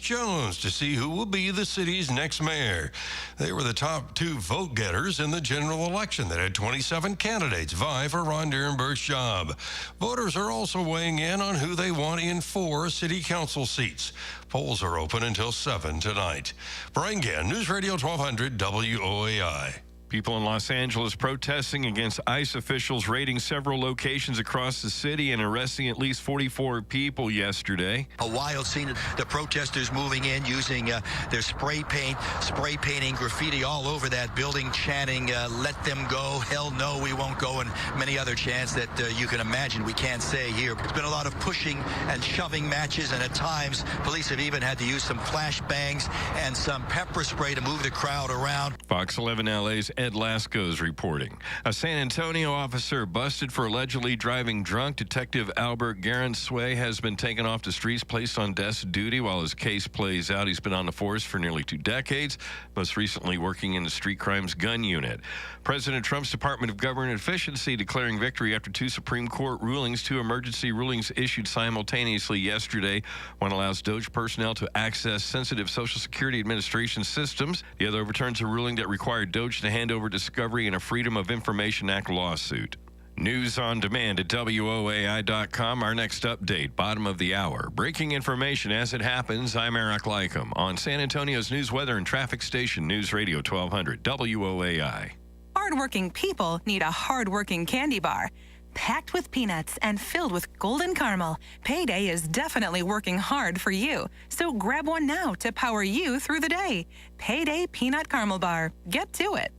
Jones to see who will be the city's next mayor. They were the top 2 vote getters in the general election that had 27 candidates vie for Ron Derenberg's job. Voters are also weighing in on who they want in 4 city council seats. Polls are open until 7 tonight. Brian Gann, News Radio 1200 WOAI. People in Los Angeles protesting against ICE officials raiding several locations across the city and arresting at least 44 people yesterday. A wild scene. The protesters moving in using their spray painting graffiti all over that building, chanting, let them go, hell no, we won't go, and many other chants that you can imagine we can't say here. There's been a lot of pushing and shoving matches, and at times police have even had to use some flashbangs and some pepper spray to move the crowd around. Fox 11 LA's Ed Lasco's reporting. A San Antonio officer busted for allegedly driving drunk. Detective Albert Garensway has been taken off the streets, placed on desk duty while his case plays out. He's been on the force for nearly 2 decades, most recently working in the street crimes gun unit. President Trump's Department of Government Efficiency declaring victory after 2 Supreme Court rulings. 2 emergency rulings issued simultaneously yesterday. One allows DOJ personnel to access sensitive Social Security Administration systems. The other overturns a ruling that required DOJ to hand over discovery in a Freedom of Information Act lawsuit. News on demand at WOAI.com. Our next update, bottom of the hour. Breaking information as it happens. I'm Eric Lycum on San Antonio's news, weather, and traffic station, News Radio 1200 WOAI. Hardworking people need a hardworking candy bar. Packed with peanuts and filled with golden caramel, Payday is definitely working hard for you. So grab one now to power you through the day. Payday Peanut Caramel Bar. Get to it.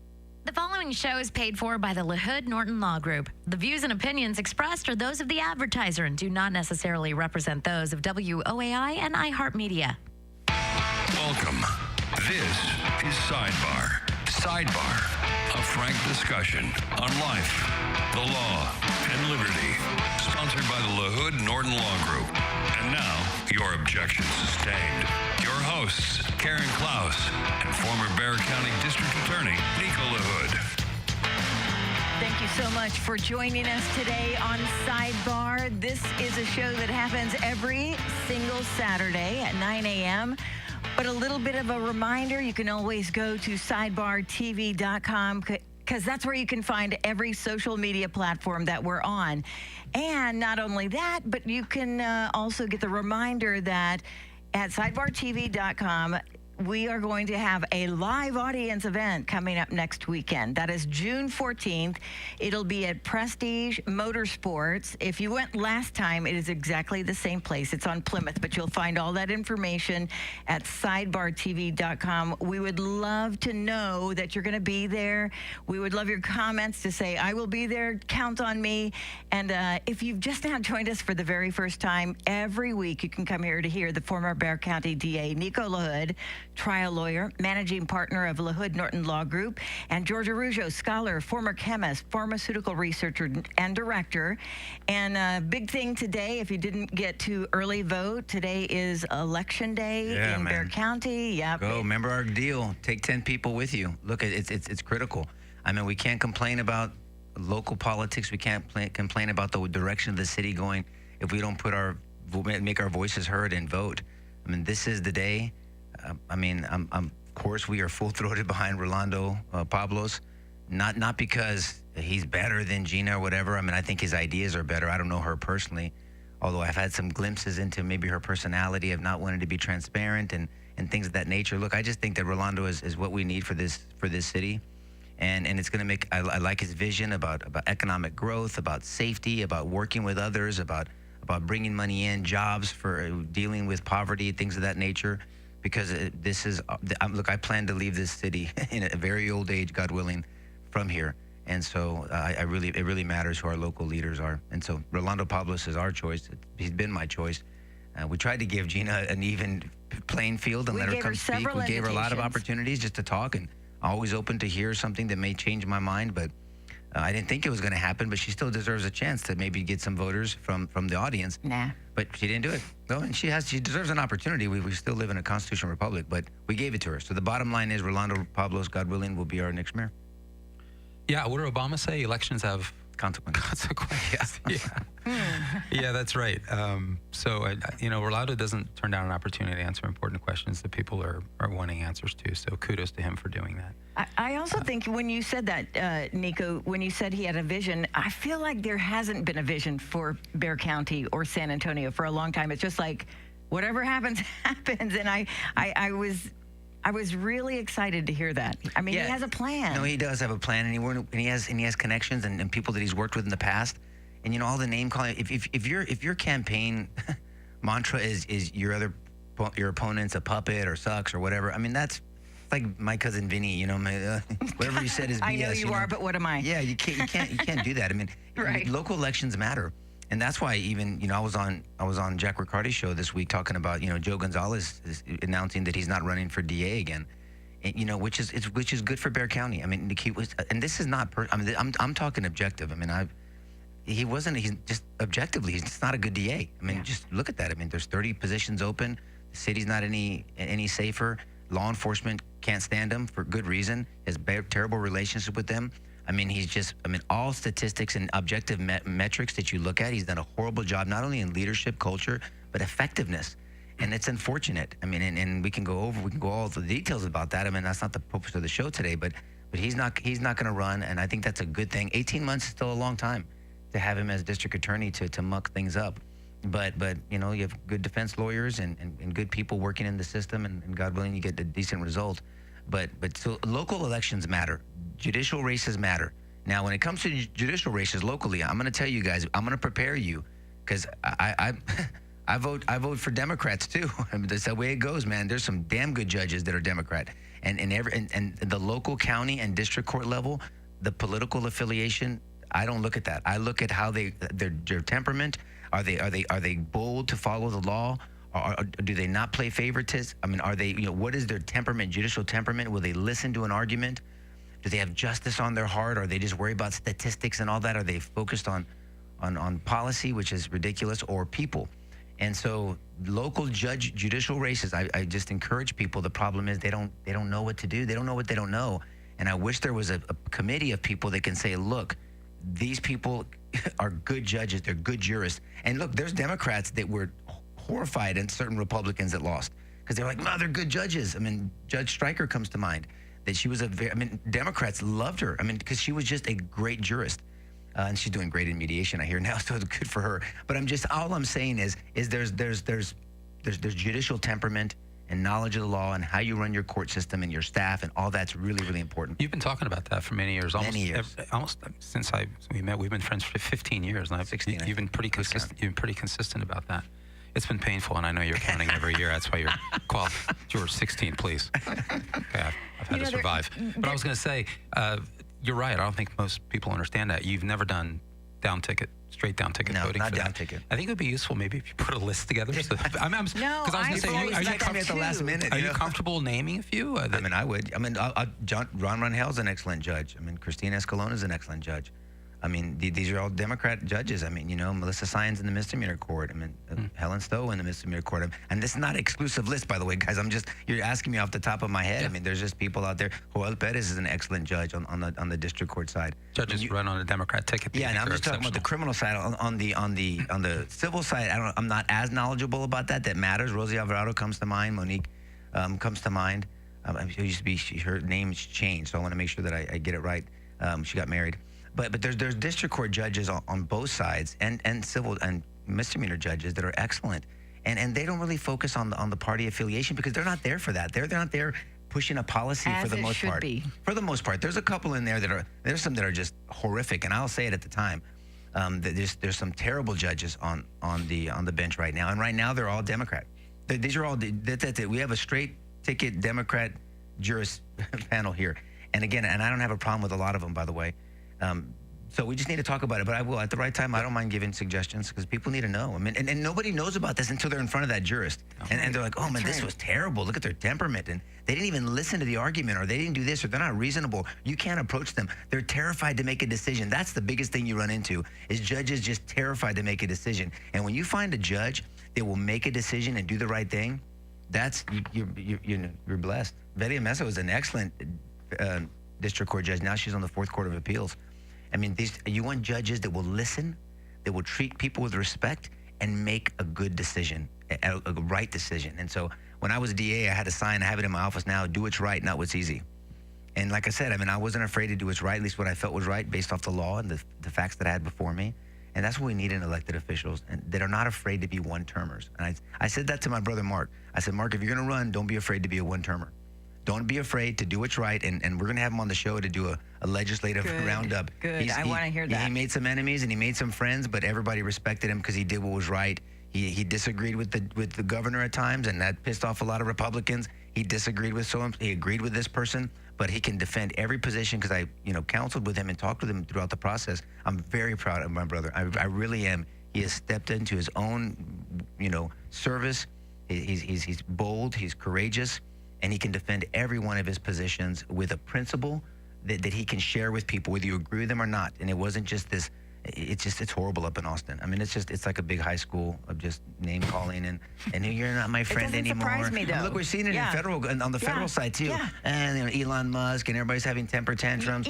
The following show is paid for by the LaHood Norton Law Group. The views and opinions expressed are those of the advertiser and do not necessarily represent those of WOAI and iHeartMedia. Welcome. This is Sidebar. Sidebar, a frank discussion on life, the law, and liberty. Sponsored by the LaHood Norton Law Group. And now, your objection sustained. Your hosts, Karen Klaus and former Bexar County District Attorney Nico LaHood. Thank you so much for joining us today on Sidebar. This is a show that happens every single Saturday at 9 a.m., but a little bit of a reminder, you can always go to sidebartv.com because that's where you can find every social media platform that we're on. And not only that, but you can also get the reminder that at sidebartv.com, we are going to have a live audience event coming up next weekend. That is June 14th. It'll be at Prestige Motorsports. If you went last time, it is exactly the same place. It's on Plymouth, but you'll find all that information at sidebartv.com. We would love to know that you're going to be there. We would love your comments to say, I will be there, count on me. And if you've just now joined us for the very first time, every week you can come here to hear the former Bexar County DA, Nico LaHood, trial lawyer, managing partner of LaHood Norton Law Group, and George Araujo, scholar, former chemist, pharmaceutical researcher, and director. And big thing today, if you didn't get to early vote, today is election day in Bexar County. Yep. Go, remember our deal. Take 10 people with you. Look, it's critical. I mean, we can't complain about local politics. We can't complain about the direction of the city going if we don't make our voices heard and vote. I mean, this is the day. Of course, we are full-throated behind Rolando Pablos, not because he's better than Gina or whatever. I mean, I think his ideas are better. I don't know her personally, although I've had some glimpses into maybe her personality of not wanting to be transparent and things of that nature. Look, I just think that Rolando is what we need for this city, and it's going to make. I like his vision about economic growth, about safety, about working with others, about bringing money in, jobs for dealing with poverty, things of that nature. Because look, I plan to leave this city in a very old age, God willing, from here. And so it really matters who our local leaders are. And so Rolando Pablos is our choice. He's been my choice. We tried to give Gina an even playing field and let her come speak. We gave her a lot of opportunities just to talk, and always open to hear something that may change my mind. But I didn't think it was going to happen, but she still deserves a chance to maybe get some voters from the audience. Nah. But she didn't do it. No, and she deserves an opportunity. We still live in a constitutional republic, but we gave it to her. So the bottom line is Rolando Pablos, God willing, will be our next mayor. Yeah, what did Obama say? Elections have consequences. Yes. Yeah, that's right. Rolando doesn't turn down an opportunity to answer important questions that people are wanting answers to. So kudos to him for doing that. I also think when you said that, Nico, when you said he had a vision, I feel like there hasn't been a vision for Bexar County or San Antonio for a long time. It's just like whatever happens, happens. And I was really excited to hear that. I mean, he has a plan. No, he does have a plan, and he has connections and people that he's worked with in the past. And all the name calling. If your campaign mantra is your opponent's a puppet or sucks or whatever, I mean that's like my cousin Vinny. Whatever he said is BS. I know you are, but what am I? Yeah, you can't do that. I mean, right. Local elections matter. And that's why even, I was on Jack Riccardi's show this week talking about, Joe Gonzalez is announcing that he's not running for DA again, and, which is good for Bexar County. I mean, and this is not, I'm talking objective. I mean, he's just objectively, he's just not a good DA. I mean, just look at that. I mean, there's 30 positions open. The city's not any safer. Law enforcement can't stand him for good reason. Has terrible relationship with them. I mean, all statistics and objective metrics that you look at, he's done a horrible job, not only in leadership, culture, but effectiveness. And it's unfortunate. I mean, and we can go all the details about that. I mean, that's not the purpose of the show today, but he's not going to run. And I think that's a good thing. 18 months is still a long time to have him as district attorney to muck things up. But you have good defense lawyers and good people working in the system, and God willing, you get a decent result. But so local elections matter. Judicial races matter. Now, when it comes to judicial races locally, I'm going to tell you guys, I'm going to prepare you, because I vote for Democrats too. I mean, that's the way it goes, man. There's some damn good judges that are Democrat, and the local, county, and district court level, the political affiliation, I don't look at that. I look at how their temperament. Are they bold to follow the law? Or do they not play favoritism? I mean, are they, what is their temperament, judicial temperament? Will they listen to an argument? Do they have justice on their heart? Are they just worried about statistics and all that? Are they focused on policy, which is ridiculous, or people? And so local judicial races, I just encourage people. The problem is they don't know what to do. They don't know what they don't know. And I wish there was a committee of people that can say, look, these people are good judges. They're good jurists. And look, there's Democrats that were horrified at certain Republicans that lost, because they're like, no, they're good judges. I mean, Judge Stryker comes to mind, that she was Democrats loved her. I mean, because she was just a great jurist. And she's doing great in mediation, I hear now, so it's good for her. But all I'm saying is there's judicial temperament and knowledge of the law and how you run your court system and your staff, and all that's really, really important. You've been talking about that for many years. Almost since we met. We've been friends for 15 years. And 16. You've been pretty consistent. You've been pretty consistent about that. It's been painful, and I know you're counting every year. That's why you're George, 16, please. Okay, I've had to survive. But I was going to say, you're right. I don't think most people understand that. You've never done straight down ticket voting. No, not for down that. ticket. I think it would be useful maybe if you put a list together. So, because I was going to say, are you coming at the last minute? Are you comfortable naming a few? I mean, I would. I mean, Ron Rangel's an excellent judge. I mean, Christina Escalona is an excellent judge. I mean, these are all Democrat judges. I mean, Melissa Sines in the misdemeanor court. I mean, Helen Stowe in the misdemeanor court. And this is not an exclusive list, by the way, guys. You're asking me off the top of my head. Yeah. I mean, there's just people out there. Joel Perez is an excellent judge on the district court side. Judges run on a Democrat ticket. Yeah, and I'm just talking about the criminal side. On the civil side, I'm not as knowledgeable about that. That matters. Rosie Alvarado comes to mind. Monique comes to mind. Her name's changed, so I want to make sure that I get it right. She got married. But there's district court judges on both sides, and civil and misdemeanor judges that are excellent, and they don't really focus on the party affiliation, because they're not there for that. They're not there pushing a policy for the most part. For the most part, there's a couple in there there's some that are just horrific, and I'll say it at the time. There's some terrible judges on the bench right now, and right now they're all Democrat. These are all that's it. We have a straight ticket Democrat jurist panel here, and again, I don't have a problem with a lot of them, by the way. So we just need to talk about it, but I will at the right time. I don't mind giving suggestions, because people need to know. I mean, and nobody knows about this until they're in front of that jurist, and they're like, "Oh man, this was terrible. Look at their temperament, and they didn't even listen to the argument, or they didn't do this, or they're not reasonable." You can't approach them. They're terrified to make a decision. That's the biggest thing you run into, is judges just terrified to make a decision. And when you find a judge that will make a decision and do the right thing, you're blessed. Velia Mesa was an excellent district court judge. Now she's on the 4th Court of Appeals. I mean, you want judges that will listen, that will treat people with respect, and make a good decision, a right decision. And so when I was a DA, I had a sign, I have it in my office now, do what's right, not what's easy. And like I said, I mean, I wasn't afraid to do what's right, at least what I felt was right based off the law and the facts that I had before me. And that's what we need in elected officials, and that are not afraid to be one-termers. And I said that to my brother, Mark. I said, Mark, if you're going to run, don't be afraid to be a one-termer. Don't be afraid to do what's right, and we're going to have him on the show to do a legislative roundup. Good. I want to hear that. He made some enemies and he made some friends, but everybody respected him because he did what was right. He disagreed with the governor at times, and that pissed off a lot of Republicans. He disagreed with he agreed with this person, but he can defend every position because I counseled with him and talked with him throughout the process. I'm very proud of my brother. I really am. He has stepped into his own service. He's bold. He's courageous. And he can defend every one of his positions with a principle that he can share with people, whether you agree with them or not. And it wasn't just this, it's horrible up in Austin. I mean, it's like a big high school of just name calling and you're not my friend anymore. Surprise me, though. Look, we're seeing it on the federal side too. Yeah. And Elon Musk and everybody's having temper tantrums.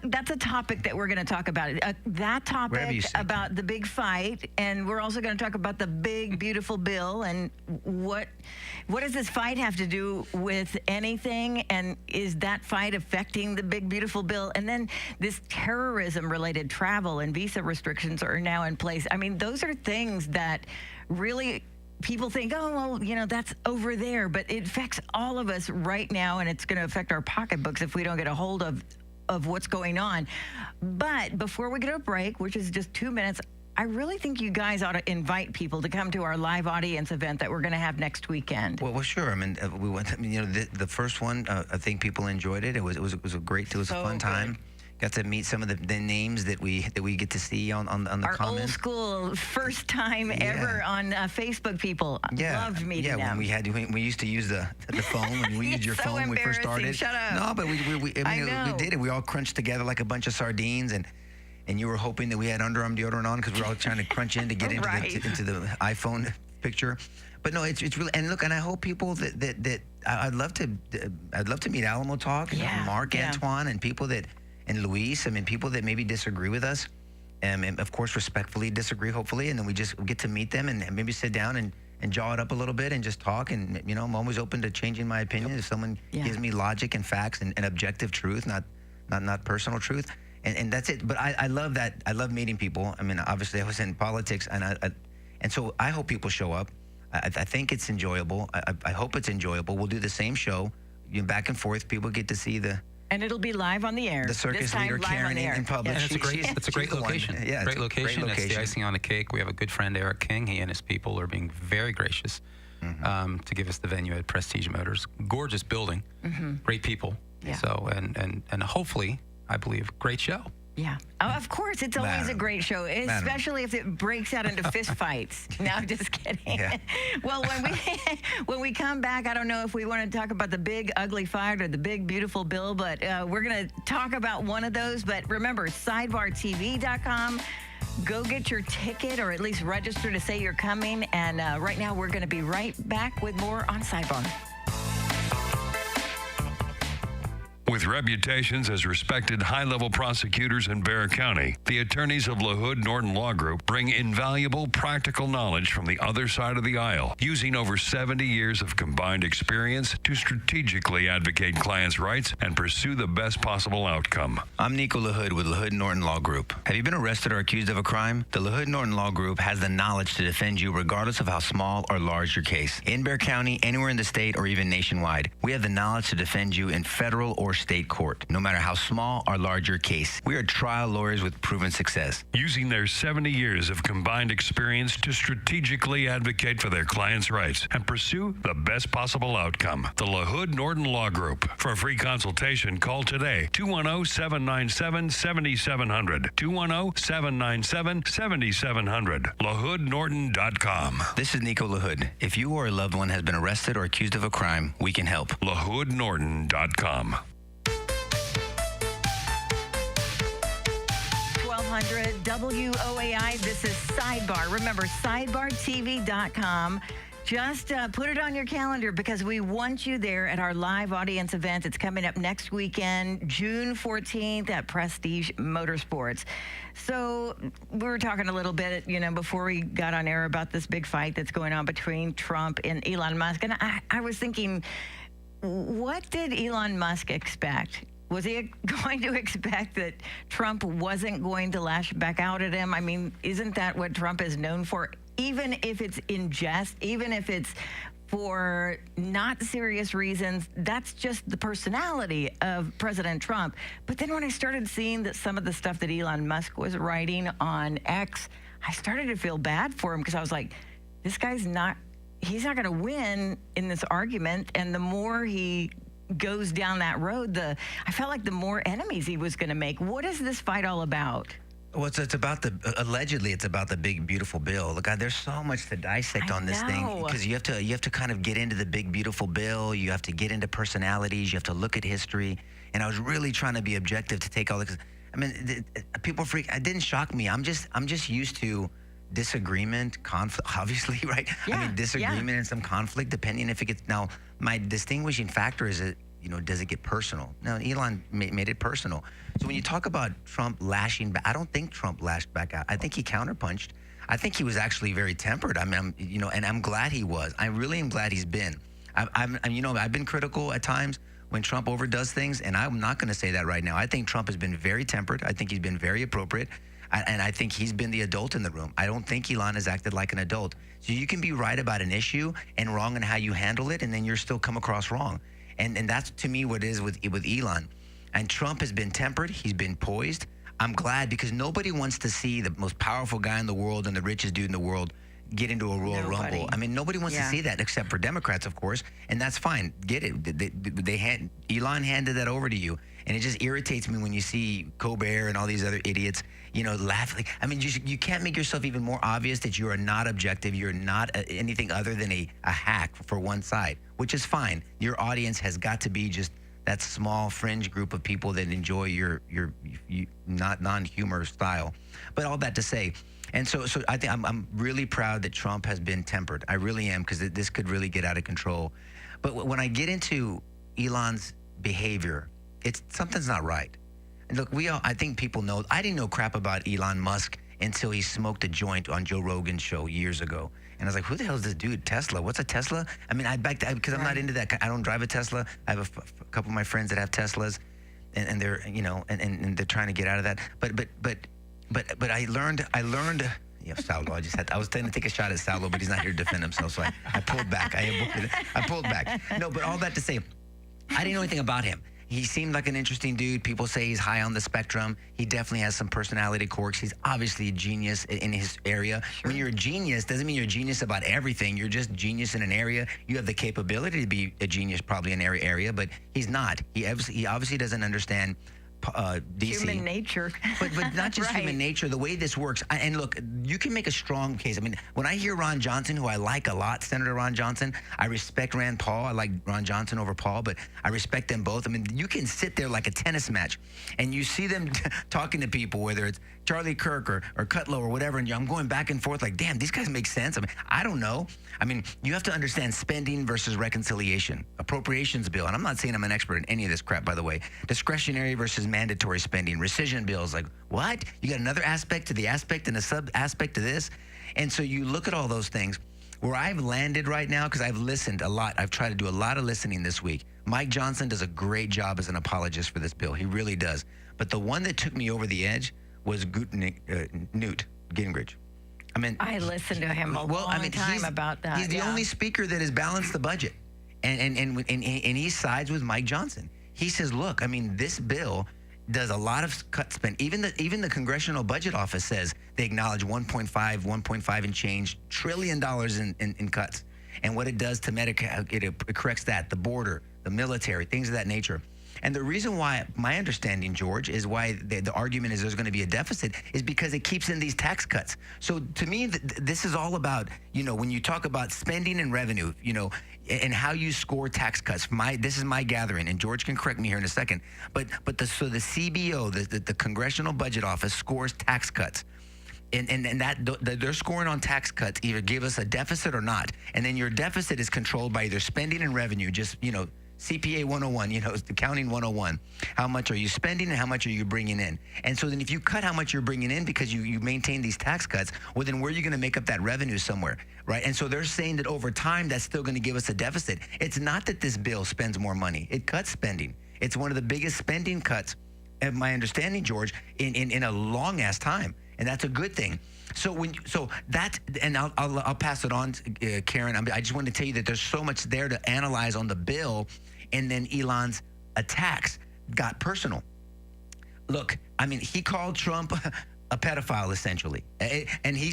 That's a topic that we're going to talk about. That topic about the big fight, and we're also going to talk about the big beautiful bill and what does this fight have to do with anything, and is that fight affecting the big beautiful bill? And then this terrorism related travel and visa restrictions are now in place. I mean, those are things that really people think, oh, well, that's over there, but it affects all of us right now, and it's going to affect our pocketbooks if we don't get a hold of what's going on. But before we get a break, which is just 2 minutes, I really think you guys ought to invite people to come to our live audience event that we're going to have next weekend. Well, sure. I mean, we went. The first one, I think people enjoyed it. It was a fun time. Got to meet some of the names that we get to see on the our comments. Our old school first time ever on Facebook people. Loved meeting them. When we used to use the phone, when we used your phone when we first started. Shut up. No, but we did it. We all crunched together like a bunch of sardines, and you were hoping that we had underarm deodorant on because we were all trying to crunch in to get into the iPhone picture. But no, it's really, and look, and I hope people that I'd love to meet Alamo Talk and Mark, Antoine, and people and Luis. I mean, people that maybe disagree with us, and of course respectfully disagree, hopefully, and then we just get to meet them and maybe sit down and jaw it up a little bit and just talk. And I'm always open to changing my opinion if someone gives me logic and facts and objective truth, not personal truth. And that's it. But I love that. I love meeting people. I mean, obviously I was in politics, and so I hope people show up. I think it's enjoyable. I hope it's enjoyable. We'll do the same show, back and forth. People get to see and it'll be live on the air. The circus leader Karen in public. And it's a great location. Yeah, great location. It's the icing on the cake. We have a good friend, Eric King. He and his people are being very gracious to give us the venue at Prestige Motors. Gorgeous building, great people. Yeah. So and hopefully, I believe, great show. Yeah. Oh, of course, it's always a great show, especially if it breaks out into fist fights. No, I'm just kidding. Yeah. Well, when we come back, I don't know if we want to talk about the big ugly fight or the big beautiful bill, but we're going to talk about one of those. But remember, sidebartv.com. Go get your ticket, or at least register to say you're coming. And right now, we're going to be right back with more on Sidebar. With reputations as respected high-level prosecutors in Bexar County, the attorneys of LaHood Norton Law Group bring invaluable practical knowledge from the other side of the aisle, using over 70 years of combined experience to strategically advocate clients' rights and pursue the best possible outcome. I'm Nico LaHood with LaHood Norton Law Group. Have you been arrested or accused of a crime? The LaHood Norton Law Group has the knowledge to defend you regardless of how small or large your case. In Bexar County, anywhere in the state, or even nationwide, we have the knowledge to defend you in federal or state court, no matter how small or large your case. We are trial lawyers with proven success. Using their 70 years of combined experience to strategically advocate for their clients' rights and pursue the best possible outcome. The LaHood Norton Law Group. For a free consultation, call today, 210-797-7700. 210-797-7700. LaHoodNorton.com. This is Nico LaHood. If you or a loved one has been arrested or accused of a crime, we can help. LaHoodNorton.com. 1200 WOAI. This is Sidebar. Remember, sidebartv.com. Just put it on your calendar because we want you there at our live audience event. It's coming up next weekend, June 14th at Prestige Motorsports. So we were talking a little bit, before we got on air about this big fight that's going on between Trump and Elon Musk. And I was thinking, what did Elon Musk expect? Was he going to expect that Trump wasn't going to lash back out at him? I mean, isn't that what Trump is known for? Even if it's in jest, even if it's for not serious reasons, that's just the personality of President Trump. But then when I started seeing that some of the stuff that Elon Musk was writing on X, I started to feel bad for him because I was like, this guy's he's not going to win in this argument. And the more he goes down that road, I felt like the more enemies he was going to make. What is this fight all about? Well, it's about allegedly it's about the big beautiful bill. Look, there's so much to dissect on this thing because you have to kind of get into the big beautiful bill. You have to get into personalities. You have to look at history. And I was really trying to be objective to take all the. I mean, people freak. It didn't shock me. I'm just used to disagreement, conflict. Obviously, right? Yeah, I mean, disagreement and some conflict, depending if it gets. Now, my distinguishing factor is that. Does it get personal? No, Elon made it personal. So when you talk about Trump lashing back, I don't think Trump lashed back out. I think he counterpunched. I think he was actually very tempered. I mean, and I'm glad he was. I really am glad he's been. I've been critical at times when Trump overdoes things, and I'm not going to say that right now. I think Trump has been very tempered. I think he's been very appropriate, and I think he's been the adult in the room. I don't think Elon has acted like an adult. So you can be right about an issue and wrong in how you handle it, and then you're still come across wrong. And that's, to me, what it is with Elon. And Trump has been tempered. He's been poised. I'm glad because nobody wants to see the most powerful guy in the world and the richest dude in the world get into a Royal Rumble. I mean, nobody wants to see that except for Democrats, of course. And that's fine. Get it. Elon handed that over to you. And it just irritates me when you see Colbert and all these other idiots, laughing. I mean, you can't make yourself even more obvious that you are not objective. You're not anything other than a hack for one side, which is fine. Your audience has got to be just that small fringe group of people that enjoy your not non-humor style. But all that to say, and so I think I'm really proud that Trump has been tempered. I really am, because this could really get out of control. But when I get into Elon's behavior, something's not right. And look, I think people know. I didn't know crap about Elon Musk until he smoked a joint on Joe Rogan's show years ago. And I was like, who the hell is this dude? Tesla? What's a Tesla? I mean, because I'm not into that. I don't drive a Tesla. I have a couple of my friends that have Teslas, and they're and they're trying to get out of that. But I learned. Saulo. I was trying to take a shot at Saulo, but he's not here to defend himself, so I pulled back. I pulled back. No, but all that to say, I didn't know anything about him. He seemed like an interesting dude. People say he's high on the spectrum. He definitely has some personality quirks. He's obviously a genius in his area. Sure. When you're a genius, doesn't mean you're a genius about everything. You're just genius in an area. You have the capability to be a genius probably in every area, but he's not. He obviously doesn't understand DC. Human nature. but not just human nature, the way this works. And look, you can make a strong case. I mean, when I hear Ron Johnson, who I like a lot, Senator Ron Johnson, I respect Rand Paul. I like Ron Johnson over Paul, but I respect them both. I mean, you can sit there like a tennis match, and you see them talking to people, whether it's Charlie Kirk or Kudlow or whatever, and I'm going back and forth like, damn, these guys make sense. I mean, I don't know. I mean, you have to understand spending versus reconciliation, appropriations bill, and I'm not saying I'm an expert in any of this crap, by the way, discretionary versus mandatory spending, rescission bills, like, what? You got another aspect to the aspect and a sub-aspect to this? And so you look at all those things. Where I've landed right now, because I've listened a lot, I've tried to do a lot of listening this week. Mike Johnson does a great job as an apologist for this bill. He really does. But the one that took me over the edge was Newt Gingrich. I mean, I listened to him a long time about that. He's the only speaker that has balanced the budget. And he sides with Mike Johnson. He says, look, I mean, this bill does a lot of cut spend. Even the Congressional Budget Office says they acknowledge 1.5 and change trillion dollars in cuts. And what it does to Medicare, it corrects that, the border, the military, things of that nature. And the reason why, my understanding, George, is why the argument is there's going to be a deficit is because it keeps in these tax cuts. So to me, this is all about, when you talk about spending and revenue, and how you score tax cuts. This is my gathering, and George can correct me here in a second. But the CBO, the Congressional Budget Office, scores tax cuts. And that they're scoring on tax cuts, either give us a deficit or not. And then your deficit is controlled by either spending and revenue, just, CPA 101, it's the accounting 101. How much are you spending and how much are you bringing in? And so then if you cut how much you're bringing in because you maintain these tax cuts, well, then where are you going to make up that revenue somewhere, right? And so they're saying that over time, that's still going to give us a deficit. It's not that this bill spends more money. It cuts spending. It's one of the biggest spending cuts, of my understanding, George, in a long-ass time. And that's a good thing. And I'll pass it on, Karen. I just wanted to tell you that there's so much there to analyze on the bill, and then Elon's attacks got personal. Look, he called Trump a pedophile essentially, and he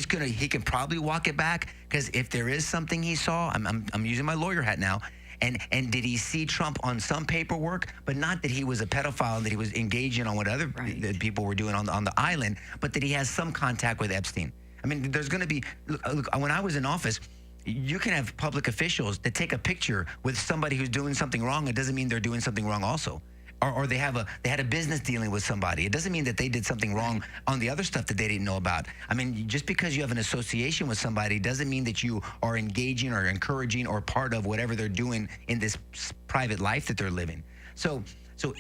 can probably walk it back because if there is something he saw, I'm using my lawyer hat now. And did he see Trump on some paperwork, but not that he was a pedophile and that he was engaging on what other people were doing on the island, but that he has some contact with Epstein. There's going to be, look, when I was in office, you can have public officials that take a picture with somebody who's doing something wrong. It doesn't mean they're doing something wrong also. Or they had a business dealing with somebody. It doesn't mean that they did something wrong on the other stuff that they didn't know about. Just because you have an association with somebody doesn't mean that you are engaging or encouraging or part of whatever they're doing in this private life that they're living. So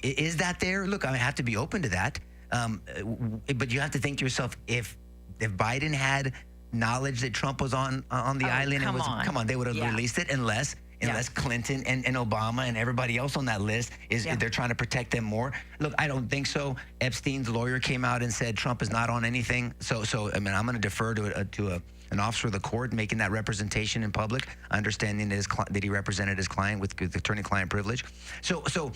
is that there? Look, I have to be open to that. But you have to think to yourself, if Biden had knowledge that Trump was on the island, come on, they would have released it unless Clinton and Obama and everybody else on that list they're trying to protect them more. Look, I don't think so. Epstein's lawyer came out and said Trump is not on anything. So I'm going to defer to an officer of the court making that representation in public, understanding that he represented his client with attorney-client privilege. So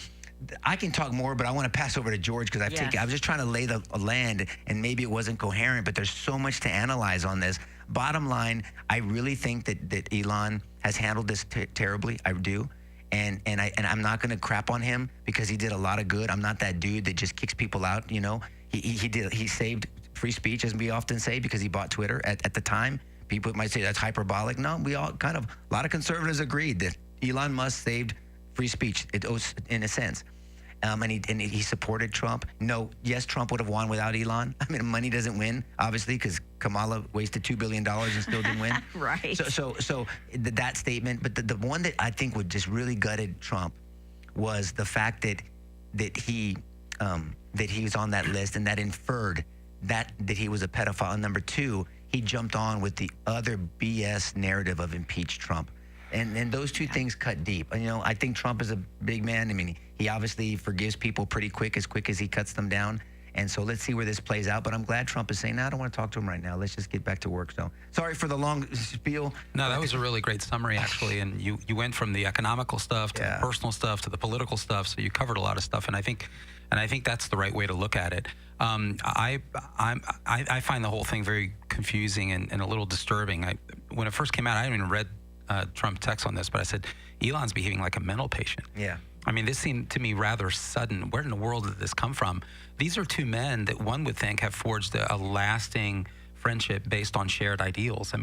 I can talk more, but I want to pass over to George because I was just trying to lay the land, and maybe it wasn't coherent, but there's so much to analyze on this. Bottom line, I really think that Elon has handled this terribly. I do. And I'm not going to crap on him because he did a lot of good. I'm not that dude that just kicks people out, He saved free speech, as we often say, because he bought Twitter at the time. People might say that's hyperbolic. No, we all a lot of conservatives agreed that Elon Musk saved free speech, in a sense. And he supported Trump. Yes, Trump would have won without Elon. Money doesn't win, obviously, because Kamala wasted $2 billion and still didn't win. Right. So that statement, but the one that I think would just really gutted Trump was the fact that he was on that list and that inferred that he was a pedophile. And number two, he jumped on with the other BS narrative of impeach Trump. And those two things cut deep. I think Trump is a big man. He obviously forgives people pretty quick as he cuts them down. And so let's see where this plays out. But I'm glad Trump is saying, no, I don't want to talk to him right now. Let's just get back to work. So sorry for the long spiel. No, that was a really great summary, actually. And you went from the economical stuff to the personal stuff to the political stuff. So you covered a lot of stuff. And I think that's the right way to look at it. I find the whole thing very confusing and a little disturbing. When it first came out, I hadn't even read Trump text on this, but I said, Elon's behaving like a mental patient. Yeah. This seemed to me rather sudden. Where in the world did this come from? These are two men that one would think have forged a lasting friendship based on shared ideals.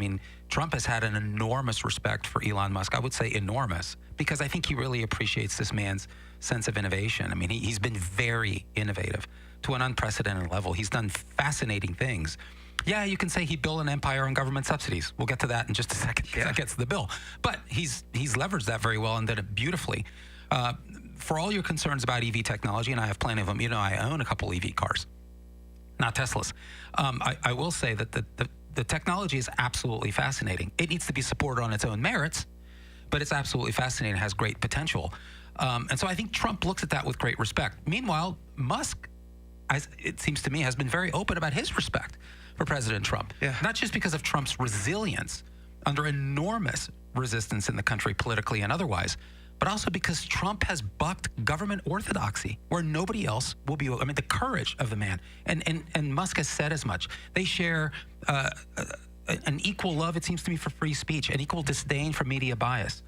Trump has had an enormous respect for Elon Musk. I would say enormous, because I think he really appreciates this man's sense of innovation. He's been very innovative to an unprecedented level. He's done fascinating things. Yeah, you can say he built an empire on government subsidies. We'll get to that in just a second. That gets to the bill. But he's leveraged that very well and did it beautifully. For all your concerns about EV technology, and I have plenty of them, I own a couple EV cars, not Teslas. I will say that the technology is absolutely fascinating. It needs to be supported on its own merits, but it's absolutely fascinating. It has great potential. And so I think Trump looks at that with great respect. Meanwhile, Musk, it seems to me, has been very open about his respect for President Trump. Yeah. Not just because of Trump's resilience under enormous resistance in the country politically and otherwise, but also because Trump has bucked government orthodoxy where nobody else will be. The courage of the man. And Musk has said as much. They share an equal love, it seems to me, for free speech, an equal disdain for media bias,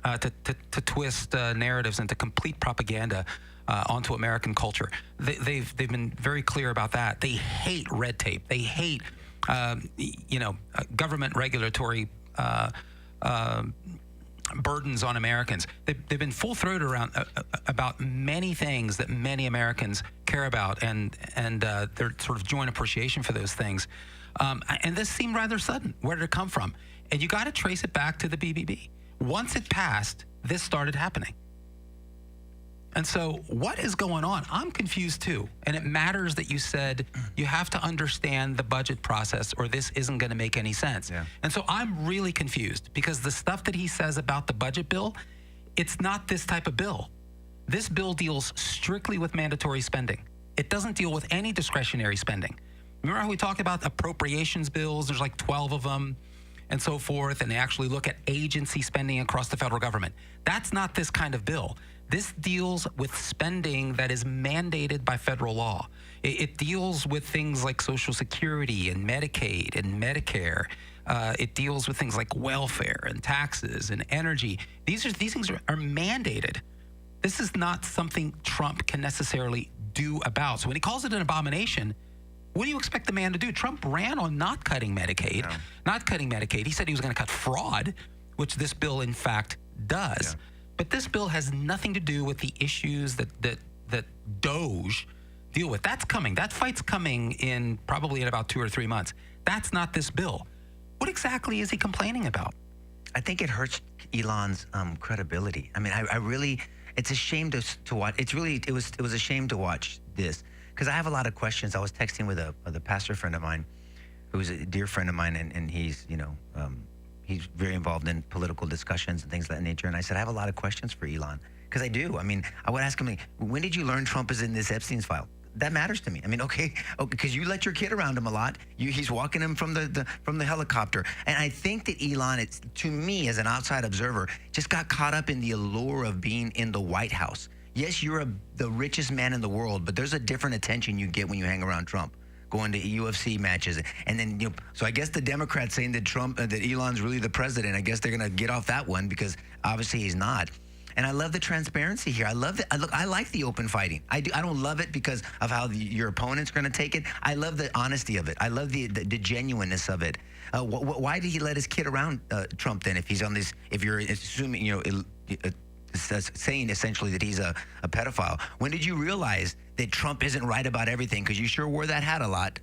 to twist narratives and to complete propaganda onto American culture. They've been very clear about that. They hate red tape. They hate government regulatory burdens on Americans. They've been full-throated around about many things that many Americans care about, and their sort of joint appreciation for those things. And this seemed rather sudden. Where did it come from? And you got to trace it back to the BBB. Once it passed, this started happening. And so what is going on? I'm confused too. And it matters that you said you have to understand the budget process or this isn't going to make any sense. Yeah. And so I'm really confused because the stuff that he says about the budget bill, it's not this type of bill. This bill deals strictly with mandatory spending. It doesn't deal with any discretionary spending. Remember how we talked about appropriations bills? There's like 12 of them and so forth, and they actually look at agency spending across the federal government. That's not this kind of bill. This deals with spending that is mandated by federal law. It deals with things like Social Security and Medicaid and Medicare. It deals with things like welfare and taxes and energy. These things are mandated. This is not something Trump can necessarily do about. So when he calls it an abomination, what do you expect the man to do? Trump ran on not cutting Medicaid. He said he was going to cut fraud, which this bill, in fact, does. Yeah. But this bill has nothing to do with the issues that Doge deal with. That's coming. That fight's coming in probably in about 2 or 3 months. That's not this bill. What exactly is he complaining about? I think it hurts Elon's credibility. I mean, I really, it's a shame to watch. It was a shame to watch this because I have a lot of questions. I was texting with a pastor friend of mine, who's a dear friend of mine, and he's he's very involved in political discussions and things of that nature. And I said, I have a lot of questions for Elon. Because I do. I mean, I would ask him, like, when did you learn Trump is in this Epstein's file? That matters to me. I mean, okay, because you let your kid around him a lot. He's walking him from the helicopter. And I think that Elon, it's, to me, as an outside observer, just got caught up in the allure of being in the White House. Yes, you're the richest man in the world, but there's a different attention you get when you hang around Trump. Going to UFC matches, and then so I guess the Democrats saying that that Elon's really the president. I guess they're gonna get off that one because obviously he's not. And I love the transparency here. I love that. I like the open fighting. I do. I don't love it because of how your opponent's gonna take it. I love the honesty of it. I love the genuineness of it. Why did he let his kid around Trump then? If he's on this, if you're assuming saying essentially that he's a pedophile. When did you realize that Trump isn't right about everything? Because you sure wore that hat a lot.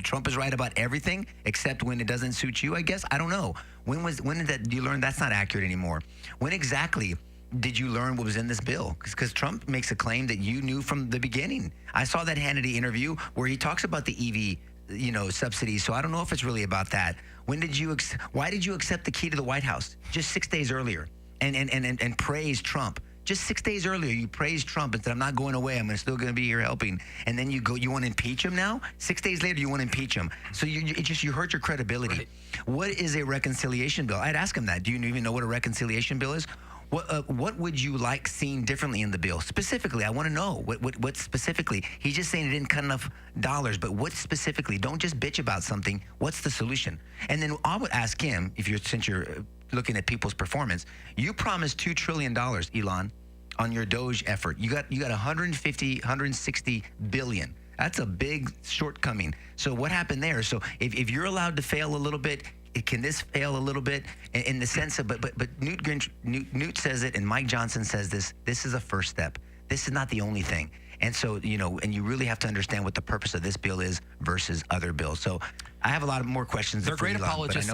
Trump is right about everything except when it doesn't suit you, I guess. I don't know. When did you learn that's not accurate anymore? When exactly did you learn what was in this bill? Because Trump makes a claim that you knew from the beginning. I saw that Hannity interview where he talks about the EV subsidies. So I don't know if it's really about that. Why did you accept the key to the White House just 6 days earlier? And praise Trump. Just 6 days earlier, you praised Trump and said, I'm not going away. I'm still going to be here helping. And then you want to impeach him now? 6 days later, you want to impeach him. So you hurt your credibility. Right. What is a reconciliation bill? I'd ask him that. Do you even know what a reconciliation bill is? What would you like seen differently in the bill? Specifically, I want to know what specifically. He's just saying it didn't cut enough dollars, but what specifically? Don't just bitch about something. What's the solution? And then I would ask him, since you're looking at people's performance, you promised $2 trillion, Elon, on your Doge effort. You got 160 billion. That's a big shortcoming. So what happened there? So if you're allowed to fail a little bit, can this fail a little bit in the sense of, but Newt says it and Mike Johnson says this is a first step. This is not the only thing. And so, and you really have to understand what the purpose of this bill is versus other bills. So I have a lot of more questions. They're great apologists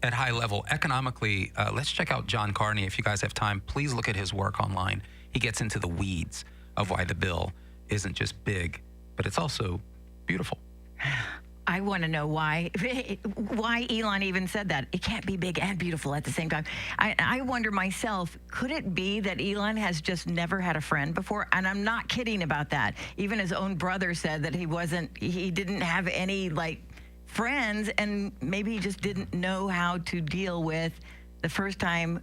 at high level. Economically, let's check out John Carney. If you guys have time, please look at his work online. He gets into the weeds of why the bill isn't just big, but it's also beautiful. I want to know why Elon even said that. It can't be big and beautiful at the same time. I wonder myself, could it be that Elon has just never had a friend before? And I'm not kidding about that. Even his own brother said that he didn't have any friends, and maybe he just didn't know how to deal with the first time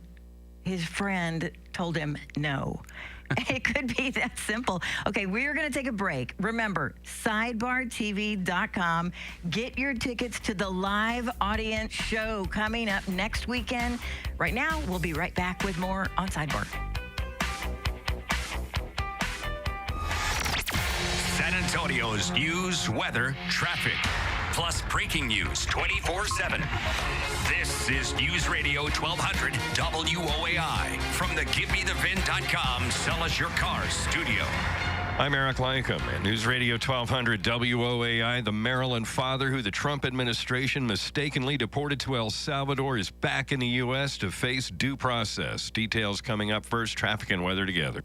his friend told him no. It could be that simple. Okay, we're going to take a break. Remember, sidebartv.com. Get your tickets to the live audience show coming up next weekend. Right now, we'll be right back with more on Sidebar. San Antonio's news, weather, traffic, plus breaking news 24/7. This is News Radio 1200 WOAI from the GiveMeTheVin.com Sell Us Your Cars studio. I'm Eric Lycum, and News Radio 1200 WOAI. The Maryland father who the Trump administration mistakenly deported to El Salvador is back in the U.S. to face due process. Details coming up first. Traffic and weather together.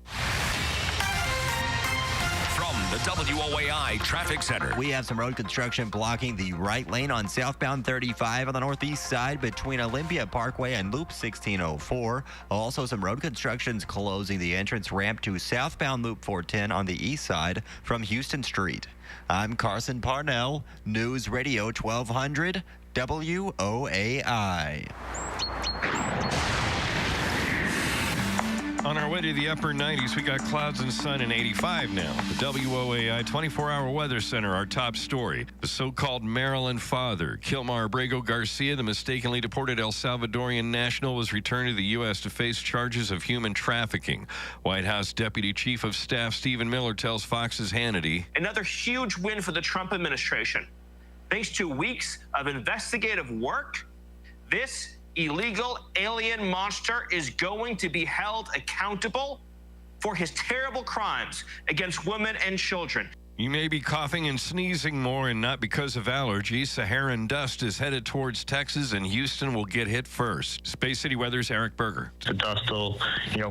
From the WOAI Traffic Center. We have some road construction blocking the right lane on southbound 35 on the northeast side between Olympia Parkway and Loop 1604. Also, some road constructions closing the entrance ramp to southbound Loop 410 on the east side from Houston Street. I'm Carson Parnell, News Radio 1200 WOAI. On our way to the upper 90s, we got clouds and sun in 85 now. The WOAI 24-hour weather center, our top story. The so-called Maryland father, Kilmar Abrego Garcia, the mistakenly deported El Salvadorian national, was returned to the U.S. to face charges of human trafficking. White House Deputy Chief of Staff Stephen Miller tells Fox's Hannity. Another huge win for the Trump administration. Thanks to weeks of investigative work, this illegal alien monster is going to be held accountable for his terrible crimes against women and children. You may be coughing and sneezing more, and not because of allergies. Saharan dust is headed towards Texas, and Houston will get hit first. Space City Weather's Eric Berger. The dust will,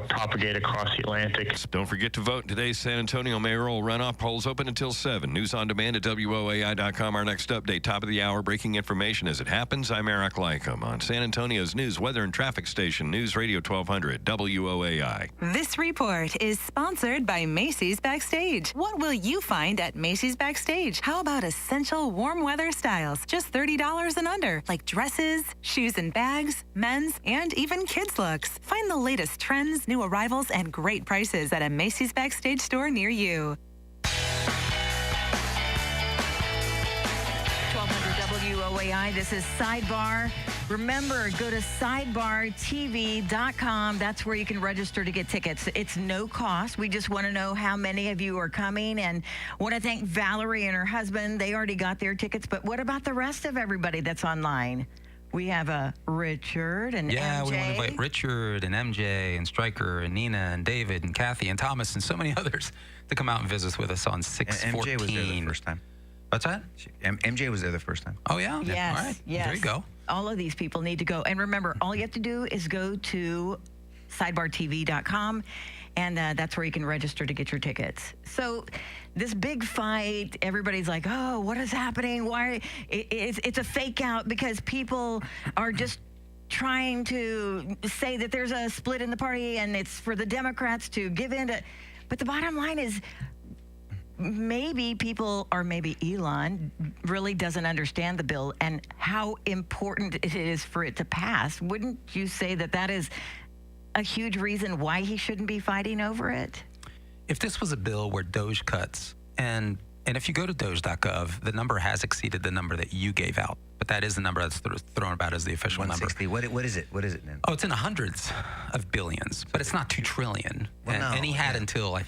propagate across the Atlantic. Don't forget to vote in today's San Antonio mayoral runoff. Polls open until 7. News on demand at WOAI.com. Our next update, top of the hour, breaking information as it happens. I'm Eric Lycum on San Antonio's news, weather, and traffic station, News Radio 1200 WOAI. This report is sponsored by Macy's Backstage. What will you find at Macy's Backstage? How about essential warm weather styles, just $30 and under, like dresses, shoes and bags, men's, and even kids' looks. Find the latest trends, new arrivals, and great prices at a Macy's Backstage store near you. 1200 WOAI, this is Sidebar. Remember, go to sidebartv.com. That's where you can register to get tickets. It's no cost. We just want to know how many of you are coming, and want to thank Valerie and her husband. They already got their tickets, but what about the rest of everybody that's online? We have Richard and MJ. Yeah, we want to invite Richard and MJ and Stryker and Nina and David and Kathy and Thomas and so many others to come out and visit with us on 6/14. MJ was there the first time. What's that? MJ was there the first time. Oh, yeah? Yes, All right. yes. There you go. All of these people need to go. And remember, all you have to do is go to sidebartv.com, and that's where you can register to get your tickets. So this big fight, everybody's like, oh, what is happening? Why? It's a fake out because people are just trying to say that there's a split in the party and it's for the Democrats to give in to. But the bottom line is, maybe people, or maybe Elon, really doesn't understand the bill and how important it is for it to pass. Wouldn't you say that that is a huge reason why he shouldn't be fighting over it? If this was a bill where Doge cuts, and if you go to Doge.gov, the number has exceeded the number that you gave out. But that is the number that's thrown about as the official 160. number. What is it? What is it then? Oh, it's in the hundreds of billions, but it's not $2 trillion. Well, and he had until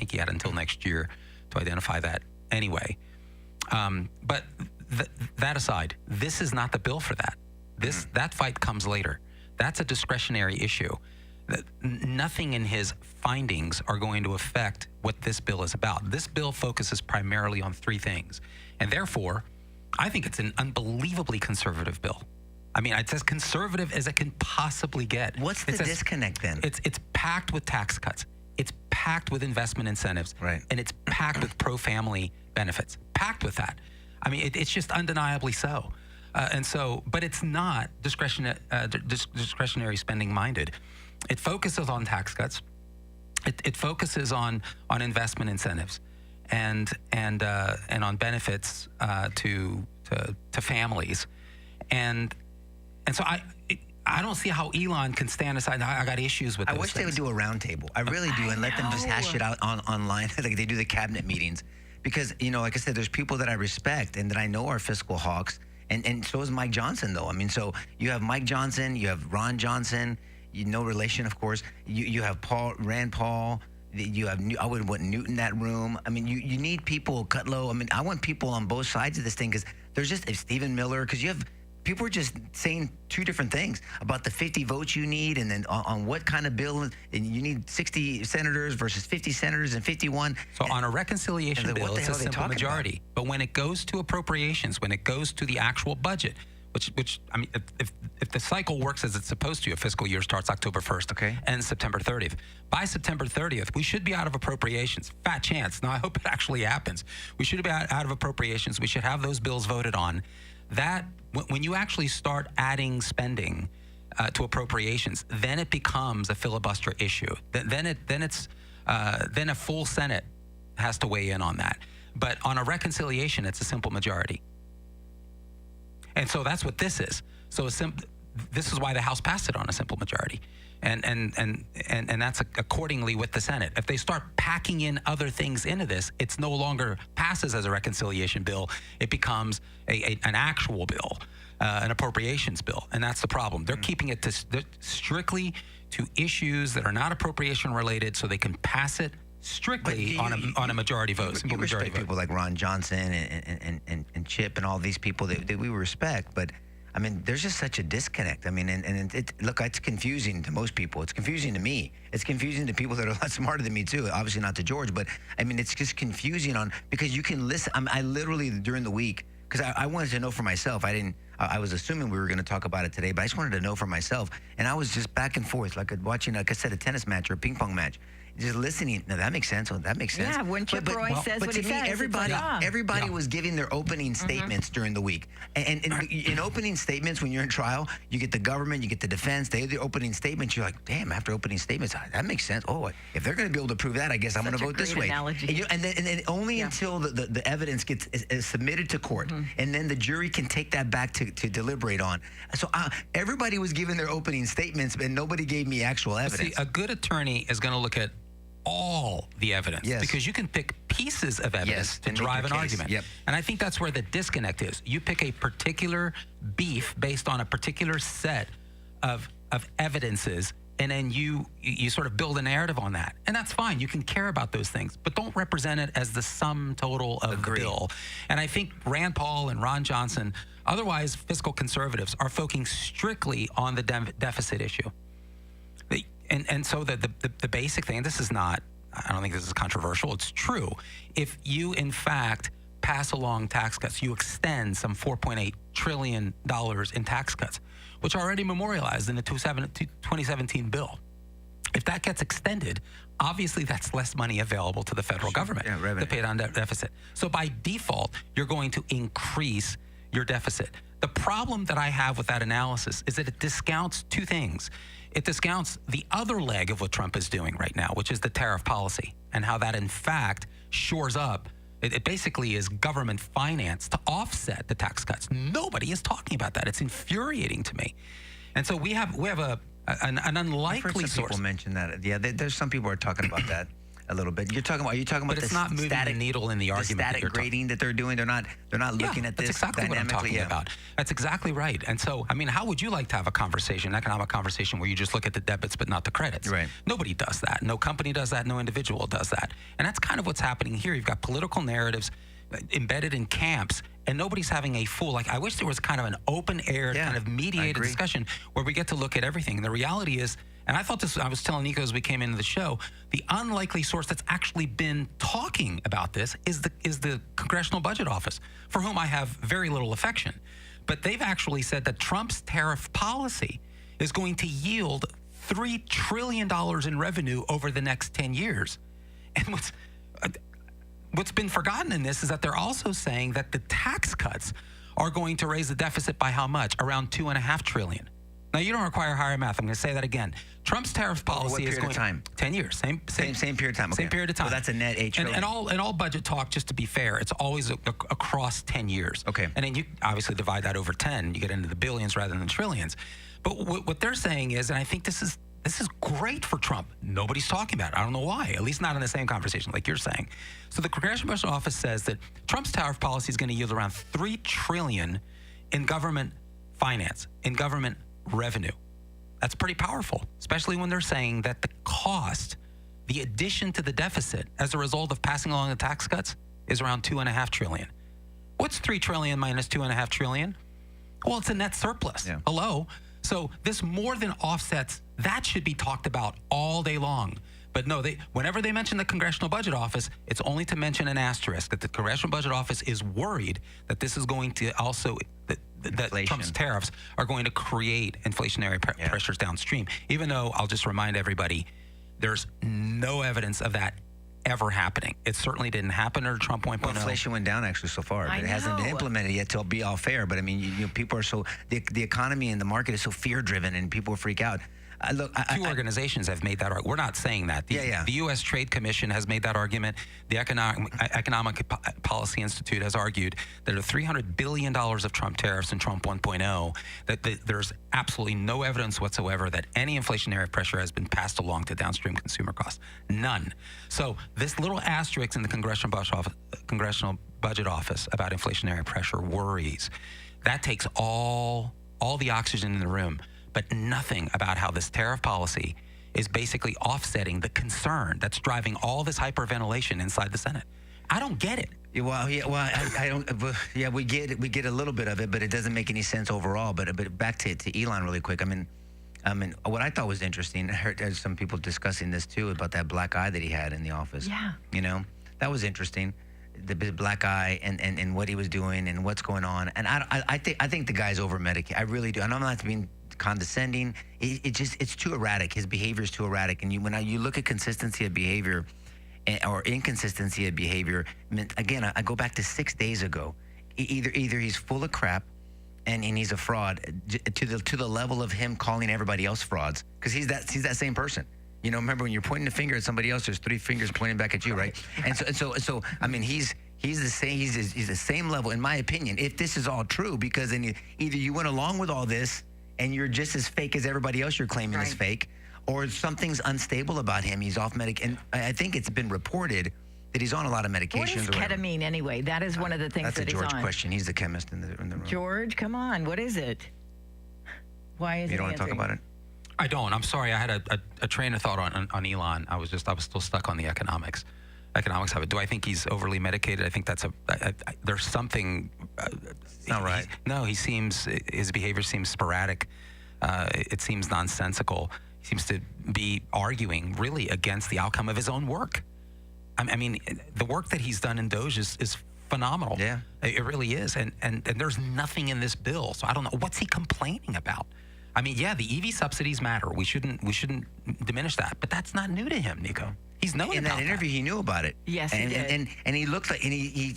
next year to identify that anyway. But that aside, this is not the bill for that. That fight comes later. That's a discretionary issue. Nothing in his findings are going to affect what this bill is about. This bill focuses primarily on 3 things. And therefore, I think it's an unbelievably conservative bill. I mean, it's as conservative as it can possibly get. What's the disconnect then? It's packed with tax cuts. It's packed with investment incentives. Right. And it's packed with pro-family benefits. Packed with that. I mean, it's just undeniably so. But it's not discretionary spending minded. It focuses on tax cuts. It focuses on investment incentives, and on benefits to families, and so I don't see how Elon can stand aside. I got issues with those I wish things. they would do a roundtable. I really do, and let them just hash it out online like they do the cabinet meetings. Because, like I said, there's people that I respect and that I know are fiscal hawks, and so is Mike Johnson, though. I mean, so you have Mike Johnson, you have Ron Johnson, no relation, of course. You have Rand Paul. You have I wouldn't want Newt in that room. I mean, you need people, Kudlow. I mean, I want people on both sides of this thing because there's just Stephen Miller, because you have people are just saying two different things about the 50 votes you need, and then on what kind of bill, and you need 60 senators versus 50 senators and 51. So on a reconciliation bill, it's a simple majority. About? But when it goes to appropriations, when it goes to the actual budget, which I mean, if the cycle works as it's supposed to, a fiscal year starts October 1st and September 30th. By September 30th, we should be out of appropriations. Fat chance. Now, I hope it actually happens. We should be out of appropriations. We should have those bills voted on. That, when you actually start adding spending to appropriations, then it becomes a filibuster issue. Then a full Senate has to weigh in on that. But on a reconciliation, it's a simple majority. And so that's what this is. So this is why the House passed it on a simple majority. And that's accordingly with the Senate. If they start packing in other things into this, it's no longer passes as a reconciliation bill. It becomes an actual bill, an appropriations bill. And that's the problem. They're keeping it strictly to issues that are not appropriation related, so they can pass it strictly on a majority vote, simple majority vote. People like Ron Johnson and Chip and all these people that we respect, but I mean, there's just such a disconnect. I mean, look, it's confusing to most people. It's confusing to me. It's confusing to people that are a lot smarter than me too. Obviously not to George, but I mean, it's just confusing because you can listen. I literally during the week, because I wanted to know for myself. I was assuming we were going to talk about it today, but I just wanted to know for myself. And I was just back and forth, like watching, like I said, a tennis match or a ping pong match. Just listening. Now that makes sense. Oh, that makes sense. Yeah, when Chip Roy says what he says, everybody was giving their opening statements during the week. And in opening statements, when you're in trial, you get the government, you get the defense. They have the opening statements. You're like, damn. After opening statements, that makes sense. Oh, if they're going to be able to prove that, I guess I'm going to vote this way. And then only until the evidence gets is submitted to court, and then the jury can take that back to deliberate on. So everybody was giving their opening statements, but nobody gave me actual evidence. See, a good attorney is going to look at all the evidence, because you can pick pieces of evidence to drive an argument. And I think that's where the disconnect is. You pick a particular beef based on a particular set of evidences, and then you sort of build a narrative on that. And that's fine. You can care about those things, but don't represent it as the sum total of the bill. And I think Rand Paul and Ron Johnson, otherwise fiscal conservatives, are focusing strictly on the deficit issue. And so the basic thing, this is not, I don't think this is controversial, it's true. If you, in fact, pass along tax cuts, you extend some $4.8 trillion in tax cuts, which are already memorialized in the 2017 bill. If that gets extended, obviously that's less money available to the federal government to pay down deficit. So by default, you're going to increase your deficit. The problem that I have with that analysis is that it discounts two things. It discounts the other leg of what Trump is doing right now, which is the tariff policy, and how that, in fact, shores up. It basically is government finance to offset the tax cuts. Nobody is talking about that. It's infuriating to me. And so we have an unlikely I've heard some source. People mention that. Yeah, there's some people are talking about that a little bit. Are you talking about but it's not moving the needle in the argument. The static grading that they're doing. They're not looking at this. That's exactly what I'm talking about. That's exactly right. And so, I mean, how would you like to have a conversation, an economic conversation, where you just look at the debits but not the credits? Right. Nobody does that. No company does that. No individual does that. And that's kind of what's happening here. You've got political narratives embedded in camps, and nobody's having a full, I wish there was kind of an open air, kind of mediated discussion where we get to look at everything. And the reality is, and I was telling Nico as we came into the show, the unlikely source that's actually been talking about this is the Congressional Budget Office, for whom I have very little affection. But they've actually said that Trump's tariff policy is going to yield $3 trillion in revenue over the next 10 years. And what's been forgotten in this is that they're also saying that the tax cuts are going to raise the deficit by how much? Around $2.5 trillion. Now, you don't require higher math. I'm going to say that again. Trump's tariff policy is going of time? 10 years. Same period of time. Okay. Same period of time. So that's a net $8 trillion. And all budget talk, just to be fair, it's always across 10 years. Okay. And then you obviously divide that over 10. You get into the billions rather than trillions. But what they're saying is, and I think this is great for Trump. Nobody's talking about it. I don't know why, at least not in the same conversation like you're saying. So the Congressional Budget Office says that Trump's tariff policy is going to yield around $3 trillion in government finance, in government revenue. That's pretty powerful, especially when they're saying that the cost, the addition to the deficit as a result of passing along the tax cuts, is around $2.5 trillion. What's $3 trillion minus $2.5 trillion? Well, it's a net surplus. Yeah. Hello. So this more than offsets. That should be talked about all day long. But no, whenever they mention the Congressional Budget Office, it's only to mention an asterisk that the Congressional Budget Office is worried that this is going to also that Trump's tariffs are going to create inflationary pressures downstream. Even though I'll just remind everybody, there's no evidence of that ever happening. It certainly didn't happen under Trump 1.0. Well, inflation went down actually so far, but it hasn't been implemented yet to be all fair. But I mean, people are so the economy and the market is so fear driven, and people freak out. Two organizations have made that argument. We're not saying that. The U.S. Trade Commission has made that argument. The Economic Policy Institute has argued that of $300 billion of Trump tariffs in Trump 1.0, that there's absolutely no evidence whatsoever that any inflationary pressure has been passed along to downstream consumer costs. None. So this little asterisk in the Congressional Budget Office about inflationary pressure worries. That takes all the oxygen in the room, but nothing about how this tariff policy is basically offsetting the concern that's driving all this hyperventilation inside the Senate. I don't get it. I don't. Yeah, we get a little bit of it, but it doesn't make any sense overall. But back to Elon really quick. I mean, what I thought was interesting. I heard some people discussing this too about that black eye that he had in the office. Yeah. You know, that was interesting. The black eye and what he was doing and what's going on. And I think the guy's over medicated. I really do. And I'm not being condescending. It's too erratic. His behavior is too erratic. And when you look at consistency of behavior or inconsistency of behavior, again, I go back to 6 days ago. Either he's full of crap and he's a fraud to the level of him calling everybody else frauds, because he's that same person. You know, remember when you're pointing the finger at somebody else, there's 3 fingers pointing back at you, right? And so I mean, he's the same. He's the same level, in my opinion. If this is all true, because then either you went along with all this and you're just as fake as everybody else you're claiming is fake, or something's unstable about him. He's off and I think it's been reported that he's on a lot of medications. What is ketamine anyway? That is one of the things that he's on. That's a George question. He's the chemist in the room. George, come on. What is it? Why is you don't want to talk about it? I don't. I'm sorry. I had a train of thought on Elon. I was still stuck on the economics of it. Do I think he's overly medicated? I think that's there's something. Not right. His behavior seems sporadic. It seems nonsensical. He seems to be arguing really against the outcome of his own work. I mean, the work that he's done in Doge is phenomenal. Yeah, it really is. And there's nothing in this bill, so I don't know what's he complaining about. I mean, yeah, the EV subsidies matter. We shouldn't diminish that, but that's not new to him, Nico. He's known in about that interview. He knew about it. Yes, he did. And he looked like, and he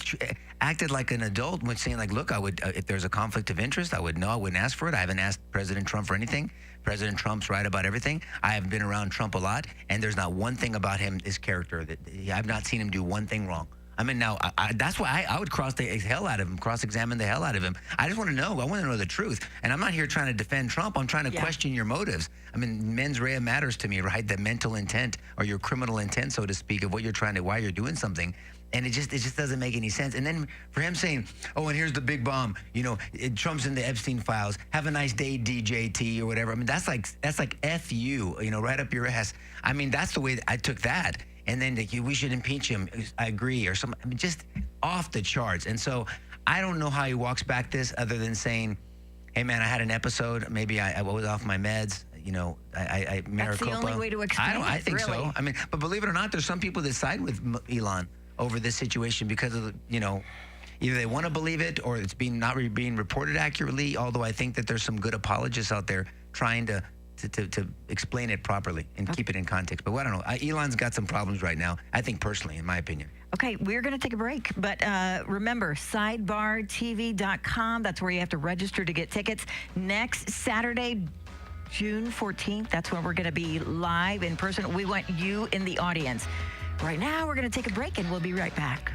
acted like an adult when saying, like, look, I would if there's a conflict of interest, I would know. I wouldn't ask for it. I haven't asked President Trump for anything. President Trump's right about everything. I have been around Trump a lot, and there's not one thing about him, his character, that I've not seen him do one thing wrong. I mean, now, that's why I would cross-examine the hell out of him. I just want to know. I want to know the truth. And I'm not here trying to defend Trump. I'm trying to question your motives. I mean, mens rea matters to me, right? The mental intent, or your criminal intent, so to speak, of what you're trying to, why you're doing something. And it just doesn't make any sense. And then for him saying, oh, and here's the big bomb, you know, Trump's in the Epstein files. Have a nice day, DJT, or whatever. I mean, that's like F you know, right up your ass. I mean, that's the way I took that. And then we should impeach him. I agree, or something. I mean, just off the charts. And so I don't know how he walks back this, other than saying, "Hey, man, I had an episode. Maybe I was off my meds. You know, I That's the only way to explain it. I think really. so. I mean, but believe it or not, there's some people that side with Elon over this situation because of either they want to believe it or it's not being reported accurately. Although I think that there's some good apologists out there trying to explain it properly and keep it in context. But I don't know. Elon's got some problems right now, I think, personally, in my opinion. Okay, we're going to take a break. But remember, sidebartv.com. That's where you have to register to get tickets. Next Saturday, June 14th, that's when we're going to be live in person. We want you in the audience. Right now, we're going to take a break, and we'll be right back.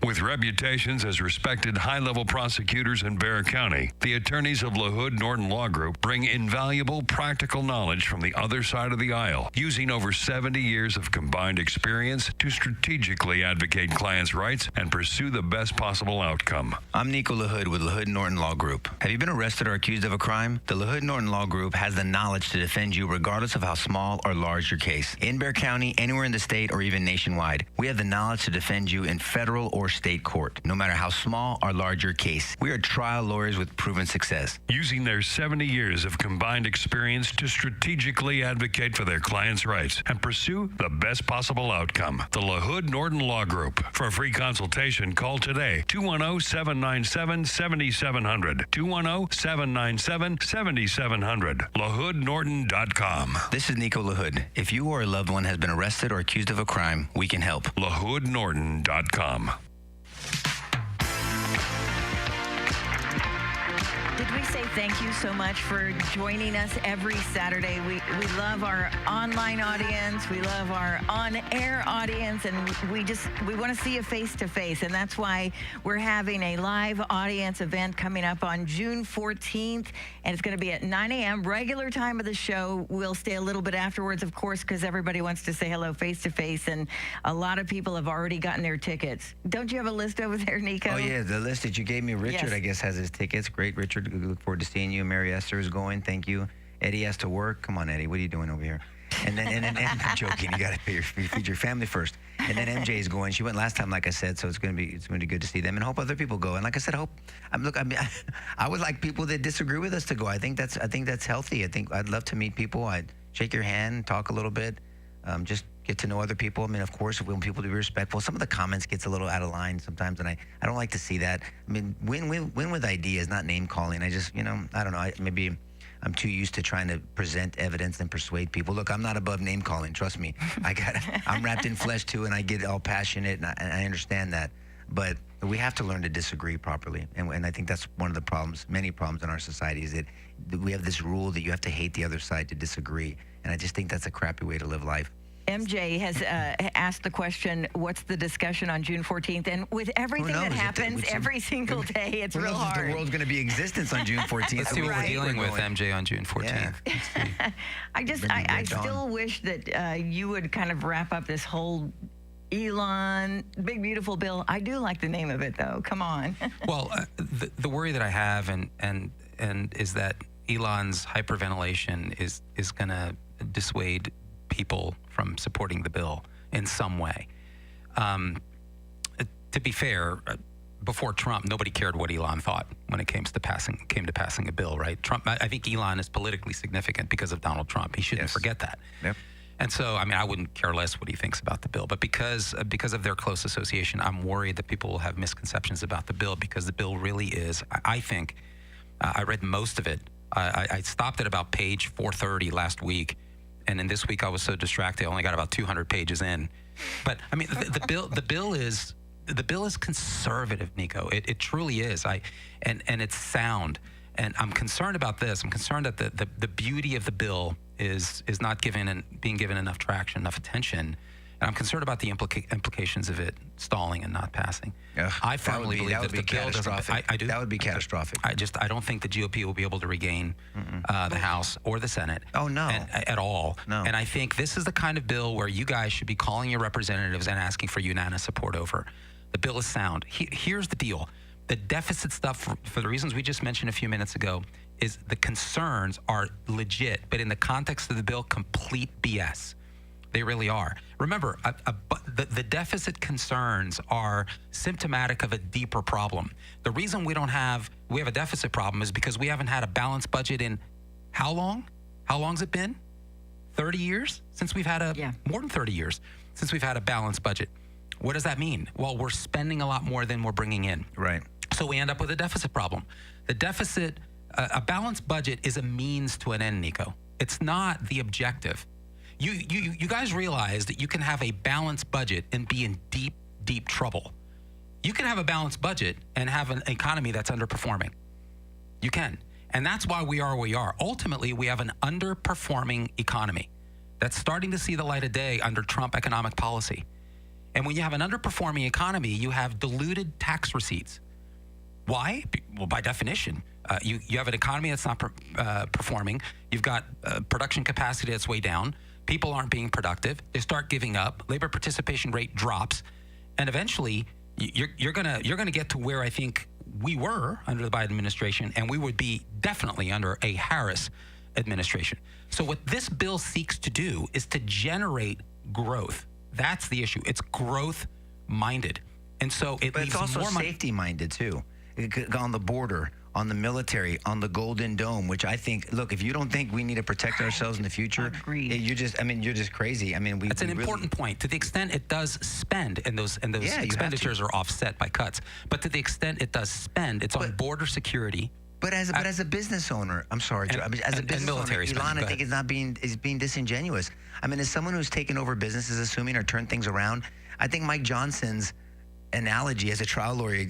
With reputations as respected high-level prosecutors in Bexar County, the attorneys of LaHood Norton Law Group bring invaluable practical knowledge from the other side of the aisle, using over 70 years of combined experience to strategically advocate clients' rights and pursue the best possible outcome. I'm Nico LaHood with LaHood Norton Law Group. Have you been arrested or accused of a crime? The LaHood Norton Law Group has the knowledge to defend you regardless of how small or large your case. In Bexar County, anywhere in the state, or even nationwide, we have the knowledge to defend you in federal or state court, no matter how small or large your case. We are trial lawyers with proven success. Using their 70 years of combined experience to strategically advocate for their clients' rights and pursue the best possible outcome. The LaHood Norton Law Group. For a free consultation, call today, 210-797-7700. 210-797-7700. LaHoodNorton.com. This is Nico LaHood. If you or a loved one has been arrested or accused of a crime, we can help. LaHoodNorton.com. Did we say thank you so much for joining us every Saturday? We love our online audience. We love our on-air audience, and we want to see you face to face. And that's why we're having a live audience event coming up on June 14th, and it's going to be at 9 a.m., regular time of the show. We'll stay a little bit afterwards, of course, because everybody wants to say hello face to face, and a lot of people have already gotten their tickets. Don't you have a list over there, Nico? Oh, yeah, the list that you gave me. Richard, Yes. I guess, has his tickets. Great, Richard. We look forward to seeing you. Mary Esther is going. Thank you. Eddie has to work. Come on, Eddie. What are you doing over here? And then I'm joking. You got to feed your family first. And then MJ is going. She went last time, like I said. So it's going to be good to see them, and hope other people go. And like I said, I would like people that disagree with us to go. I think that's healthy. I'd love to meet people. I'd shake your hand, talk a little bit, just get to know other people. I mean, of course, we want people to be respectful. Some of the comments gets a little out of line sometimes, and I don't like to see that. I mean, win with ideas, not name calling. I just, I don't know. Maybe I'm too used to trying to present evidence and persuade people. Look, I'm not above name calling. Trust me. I'm wrapped in flesh too, and I get all passionate, and I understand that. But we have to learn to disagree properly, and I think that's one of the problems, many problems in our society, is that we have this rule that you have to hate the other side to disagree, and I just think that's a crappy way to live life. MJ has asked the question, what's the discussion on June 14th? And with everything that happens every single day, it's real hard. The world's going to be in existence on June 14th. Let's see what we're dealing with, MJ, on June 14th. Yeah. I still wish that you would kind of wrap up this whole Elon, big, beautiful bill. I do like the name of it, though. Come on. Well, the worry that I have and is that Elon's hyperventilation is going to dissuade people from supporting the bill in some way. To be fair, before Trump, nobody cared what Elon thought when it came to passing a bill, right? Trump, I think Elon is politically significant because of Donald Trump. He shouldn't forget that. Yep. And so, I mean, I wouldn't care less what he thinks about the bill. But because of their close association, I'm worried that people will have misconceptions about the bill, because the bill really is, I think, I read most of it. I stopped at about page 430 last week. And then this week I was so distracted, I only got about 200 pages in. But I mean, the bill is conservative, Nico. It truly is. And it's sound. And I'm concerned about this. I'm concerned that the beauty of the bill is not being given enough traction, enough attention. And I'm concerned about the implications of it stalling and not passing. I firmly believe that the bill doesn't. I do. That would be catastrophic. I don't think the GOP will be able to regain the House or the Senate. Oh, no. At all. No. And I think this is the kind of bill where you guys should be calling your representatives and asking for unanimous support over. The bill is sound. Here's the deal. The deficit stuff, for the reasons we just mentioned a few minutes ago, is the concerns are legit, but in the context of the bill, complete BS. They really are. Remember, the deficit concerns are symptomatic of a deeper problem. The reason we have a deficit problem is because we haven't had a balanced budget in how long? How long's it been? 30 years since we've had more than 30 years since we've had a balanced budget. What does that mean? Well, we're spending a lot more than we're bringing in. Right. So we end up with a deficit problem. The deficit, a balanced budget is a means to an end, Nico. It's not the objective. You guys realize that you can have a balanced budget and be in deep, deep trouble. You can have a balanced budget and have an economy that's underperforming. You can. And that's why we are where we are. Ultimately, we have an underperforming economy that's starting to see the light of day under Trump economic policy. And when you have an underperforming economy, you have diluted tax receipts. Why? Well, by definition, you have an economy that's not performing. You've got production capacity that's way down. People aren't being productive. They start giving up. Labor participation rate drops, and eventually, you're gonna get to where I think we were under the Biden administration, and we would be definitely under a Harris administration. So what this bill seeks to do is to generate growth. That's the issue. It's growth minded. And so it But leaves it's also more money. safety-minded, too. On the border, on the military, on the Golden Dome, which I think, look, if you don't think we need to protect ourselves in the future, you're just crazy. I mean, That's an important point. To the extent it does spend, and those expenditures are offset by cuts, but to the extent it does spend, it's on border security. But as a business owner, I'm sorry, as a business owner, Elon, I think is being disingenuous. I mean, as someone who's taken over businesses, assuming or turned things around, I think Mike Johnson's analogy as a trial lawyer, it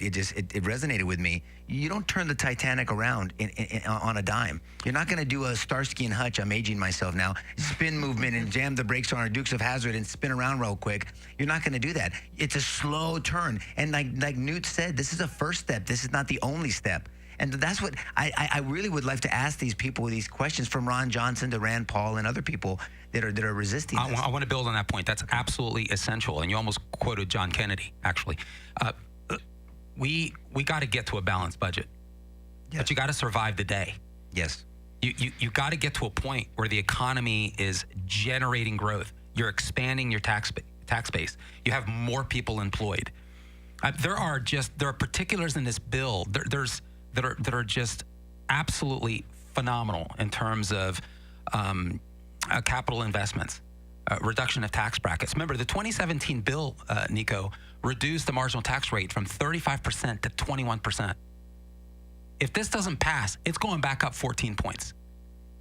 resonated with me. You don't turn the Titanic around on a dime. You're not going to do a Starsky and Hutch, I'm aging myself now, spin movement and jam the brakes on our Dukes of Hazzard and spin around real quick. You're not going to do that. It's a slow turn. And like Newt said, this is a first step. This is not the only step. And that's what I really would like to ask these people these questions, from Ron Johnson to Rand Paul and other people that are resisting this. I want to build on that point. That's absolutely essential. And you almost quoted John Kennedy, actually. We got to get to a balanced budget, but you got to survive the day. Yes. You got to get to a point where the economy is generating growth. You're expanding your tax base. You have more people employed. There are particulars in this bill that are just absolutely phenomenal in terms of capital investments, reduction of tax brackets. Remember, the 2017 bill, Nico, reduced the marginal tax rate from 35% to 21%. If this doesn't pass, it's going back up 14 points.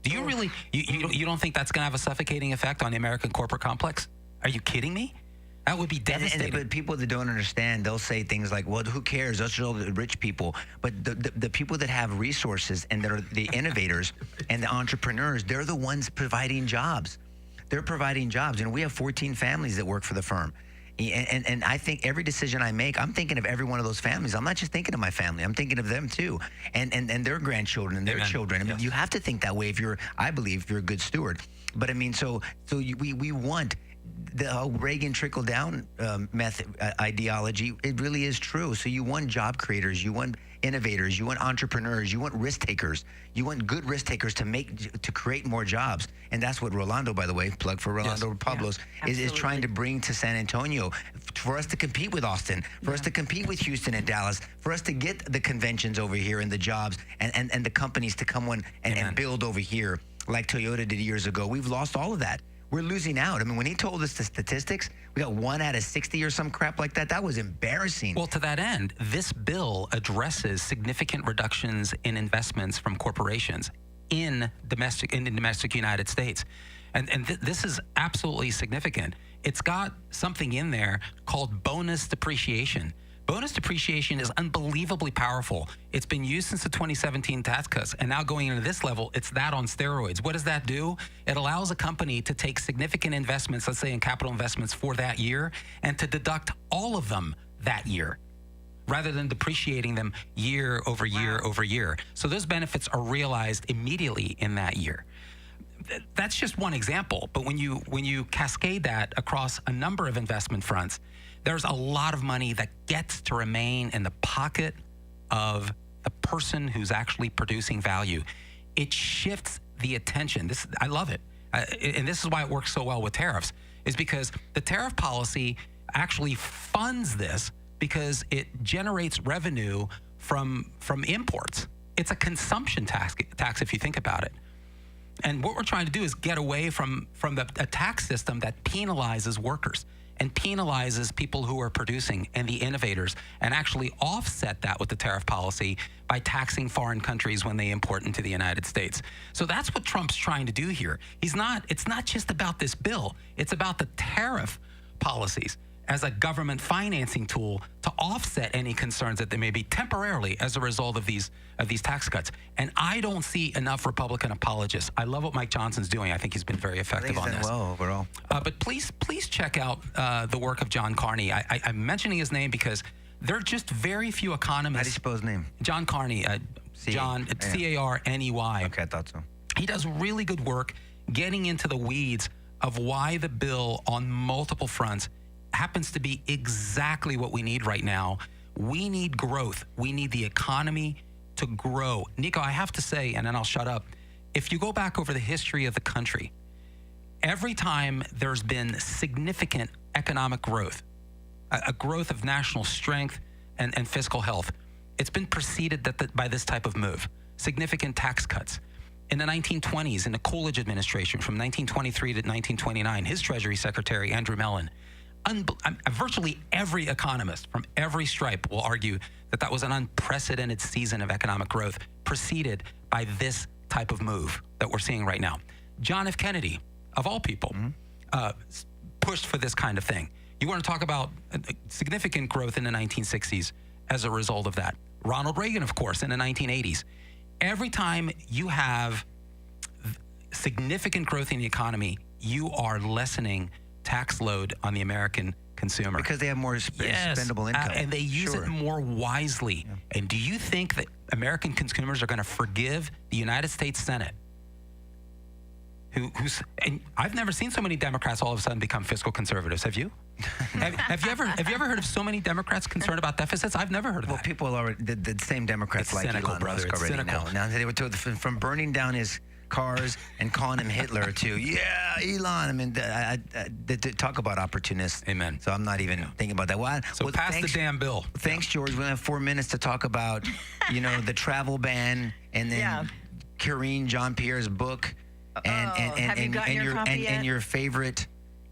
Do you really, you don't think that's going to have a suffocating effect on the American corporate complex? Are you kidding me? That would be devastating. But people that don't understand, they'll say things like, well, who cares? Those are all the rich people. But the people that have resources and that are the innovators and the entrepreneurs, they're the ones providing jobs. They're providing jobs. And we have 14 families that work for the firm. And I think every decision I make, I'm thinking of every one of those families. I'm not just thinking of my family. I'm thinking of them too, and their grandchildren and their children. I mean, you have to think that way I believe, if you're a good steward. But I mean, so we want the whole Reagan trickle-down method ideology. It really is true. So you want job creators, you want innovators, you want entrepreneurs, you want risk takers, you want good risk takers to create more jobs. And that's what Rolando, by the way, plug for Rolando Pablos, is trying to bring to San Antonio, for us to compete with Austin, for us to compete with Houston and Dallas, for us to get the conventions over here and the jobs and the companies to come and build over here like Toyota did years ago. We've lost all of that. We're losing out. I mean, when he told us the statistics, we got 1 out of 60 or some crap like that. That was embarrassing. Well, to that end, this bill addresses significant reductions in investments from corporations in the domestic United States. And this is absolutely significant. It's got something in there called bonus depreciation. Bonus depreciation is unbelievably powerful. It's been used since the 2017 tax cuts, and now going into this level, it's that on steroids. What does that do? It allows a company to take significant investments, let's say in capital investments for that year, and to deduct all of them that year, rather than depreciating them year over year over year. So those benefits are realized immediately in that year. That's just one example, but when you cascade that across a number of investment fronts, there's a lot of money that gets to remain in the pocket of the person who's actually producing value. It shifts the attention. I love it. And this is why it works so well with tariffs, is because the tariff policy actually funds this because it generates revenue from imports. It's a consumption tax if you think about it. And what we're trying to do is get away from a tax system that penalizes workers and penalizes people who are producing and the innovators, and actually offset that with the tariff policy by taxing foreign countries when they import into the United States. So that's what Trump's trying to do here. It's not just about this bill. It's about the tariff policies as a government financing tool to offset any concerns that there may be temporarily as a result of these tax cuts. And I don't see enough Republican apologists. I love what Mike Johnson's doing. I think he's been very effective on this. Well overall. But please check out the work of John Carney. I'm mentioning his name because there are just very few economists. How do you spell his name? John Carney. John, C-A-R-N-E-Y. Okay, I thought so. He does really good work getting into the weeds of why the bill on multiple fronts happens to be exactly what we need right now. We need growth. We need the economy to grow. Nico, I have to say, and then I'll shut up, if you go back over the history of the country, every time there's been significant economic growth, a growth of national strength and fiscal health. It's been preceded by this type of move. Significant tax cuts. In the 1920s, in the Coolidge administration, from 1923 to 1929, his Treasury Secretary, Andrew Mellon, virtually every economist from every stripe will argue that was an unprecedented season of economic growth preceded by this type of move that we're seeing right now. John F. Kennedy, of all people, pushed for this kind of thing. You want to talk about significant growth in the 1960s as a result of that. Ronald Reagan, of course, in the 1980s. Every time you have significant growth in the economy, you are lessening tax load on the American consumer. Because they have more spendable income. And they use it more wisely. Yeah. And do you think that American consumers are going to forgive the United States Senate? And I've never seen so many Democrats all of a sudden become fiscal conservatives. Have you? have you ever heard of so many Democrats concerned about deficits? I've never heard of that. Well, people are the same Democrats it's like cynical, Elon brother. Musk already cynical. now. Now they were told from burning down his cars and calling him Hitler to Elon. I mean, to talk about opportunists. Amen. So I'm not even thinking about that. So pass the damn bill. Thanks, George. We have 4 minutes to talk about, the travel ban and then Karine Jean-Pierre's book. Have you gotten your copy yet? And your favorite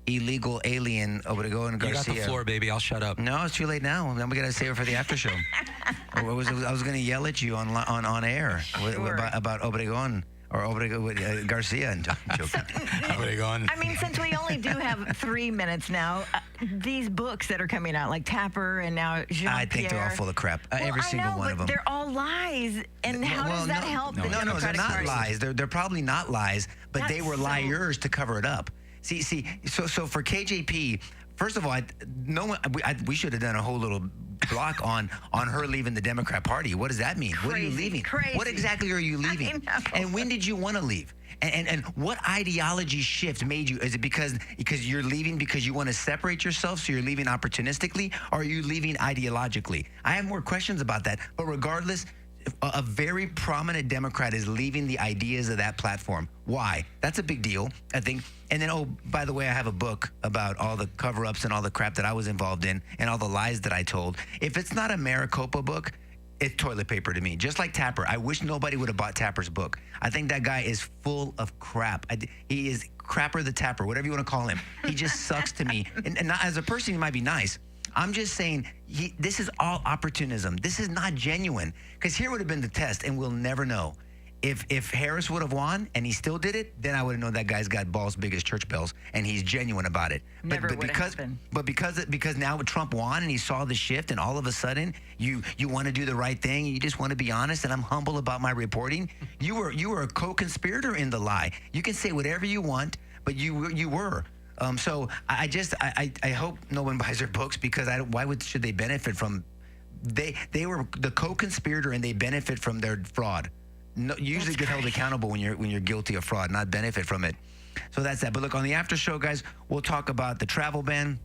illegal alien Obregón and Garcia. You got the floor, baby. I'll shut up. No, it's too late now. Then we got to save it for the after show. I was going to yell at you on air about Obregón. Or Garcia and joking. I mean, since we only do have 3 minutes now, these books that are coming out, like Tapper and now Jean-Pierre. I think they're all full of crap. Every single one of them. They're all lies. And how does that help? No, they're not lies. They're probably not lies, but they were liars to cover it up. See. So for KJP, first of all, we should have done a whole little block on her leaving the Democrat Party. What does that mean? What are you leaving? Crazy. What exactly are you leaving? And when did you want to leave? And what ideology shift made you? Is it because you're leaving because you want to separate yourself, so you're leaving opportunistically, or are you leaving ideologically? I have more questions about that. But regardless, a very prominent Democrat is leaving the ideas of that platform. Why? That's a big deal, I think. And then, by the way, I have a book about all the cover-ups and all the crap that I was involved in and all the lies that I told. If it's not a Maricopa book, it's toilet paper to me. Just like Tapper. I wish nobody would have bought Tapper's book. I think that guy is full of crap. He is Crapper the Tapper, whatever you want to call him. He just sucks to me. And not, as a person, he might be nice. I'm just saying, this is all opportunism. This is not genuine. Because here would have been the test, and we'll never know. If Harris would have won and he still did it, then I would have known that guy's got balls big as church bells, and he's genuine about it. But because now Trump won and he saw the shift, and all of a sudden you want to do the right thing, and you just want to be honest, and I'm humble about my reporting. You were a co-conspirator in the lie. You can say whatever you want, but you were. So I hope no one buys their books, because should they benefit from? They were the co-conspirator, and they benefit from their fraud. No, usually get held accountable when you're guilty of fraud, not benefit from it. So that's that. But look, on the after show, guys, we'll talk about the travel ban.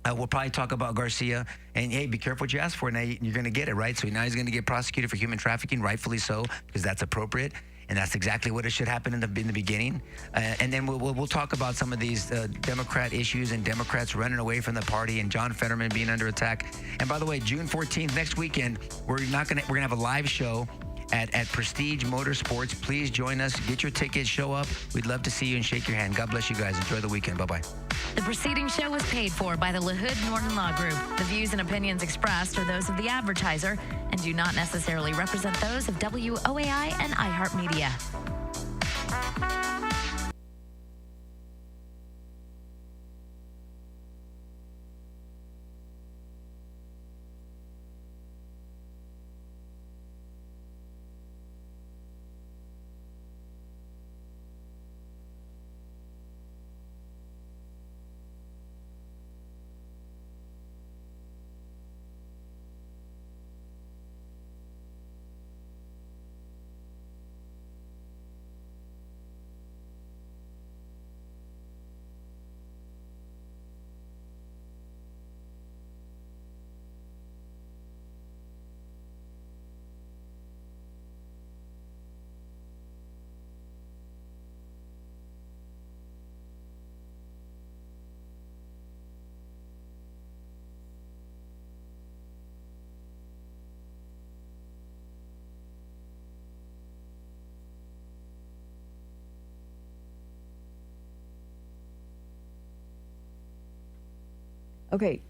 We'll probably talk about Garcia. And hey, be careful what you ask for. Now you're going to get it, right? So now he's going to get prosecuted for human trafficking, rightfully so, because that's appropriate. And that's exactly what it should happen in the beginning. And then we'll talk about some of these Democrat issues and Democrats running away from the party and John Fetterman being under attack. And by the way, June 14th, next weekend, we're gonna have a live show at Prestige Motorsports. Please join us. Get your tickets. Show up. We'd love to see you and shake your hand. God bless you guys. Enjoy the weekend. Bye-bye. The preceding show was paid for by the LaHood Norton Law Group. The views and opinions expressed are those of the advertiser and do not necessarily represent those of WOAI and iHeartMedia. Okay.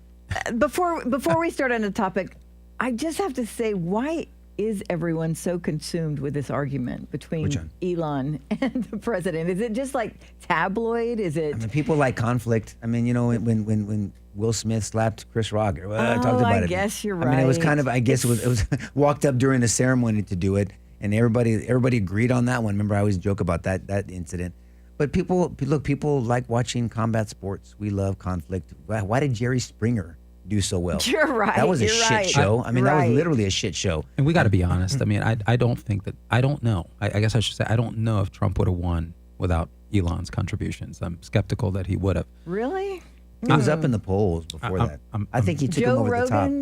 Before we start on the topic, I just have to say, why is everyone so consumed with this argument between Elon and the president? Is it just like tabloid? Is it? I mean, people like conflict. I mean, when Will Smith slapped Chris Rock, I talked about it. I guess you're right. I mean, it was kind of. I guess it was walked up during the ceremony to do it, and everybody agreed on that one. Remember, I always joke about that incident. But people like watching combat sports. We love conflict. Why did Jerry Springer do so well? You're right. That was a shit show. I mean, that was literally a shit show. And we got to be honest. I mean, I don't think that, I don't know. I guess I should say, I don't know if Trump would have won without Elon's contributions. I'm skeptical that he would have. Really? He was up in the polls before that. I think he took him over the top.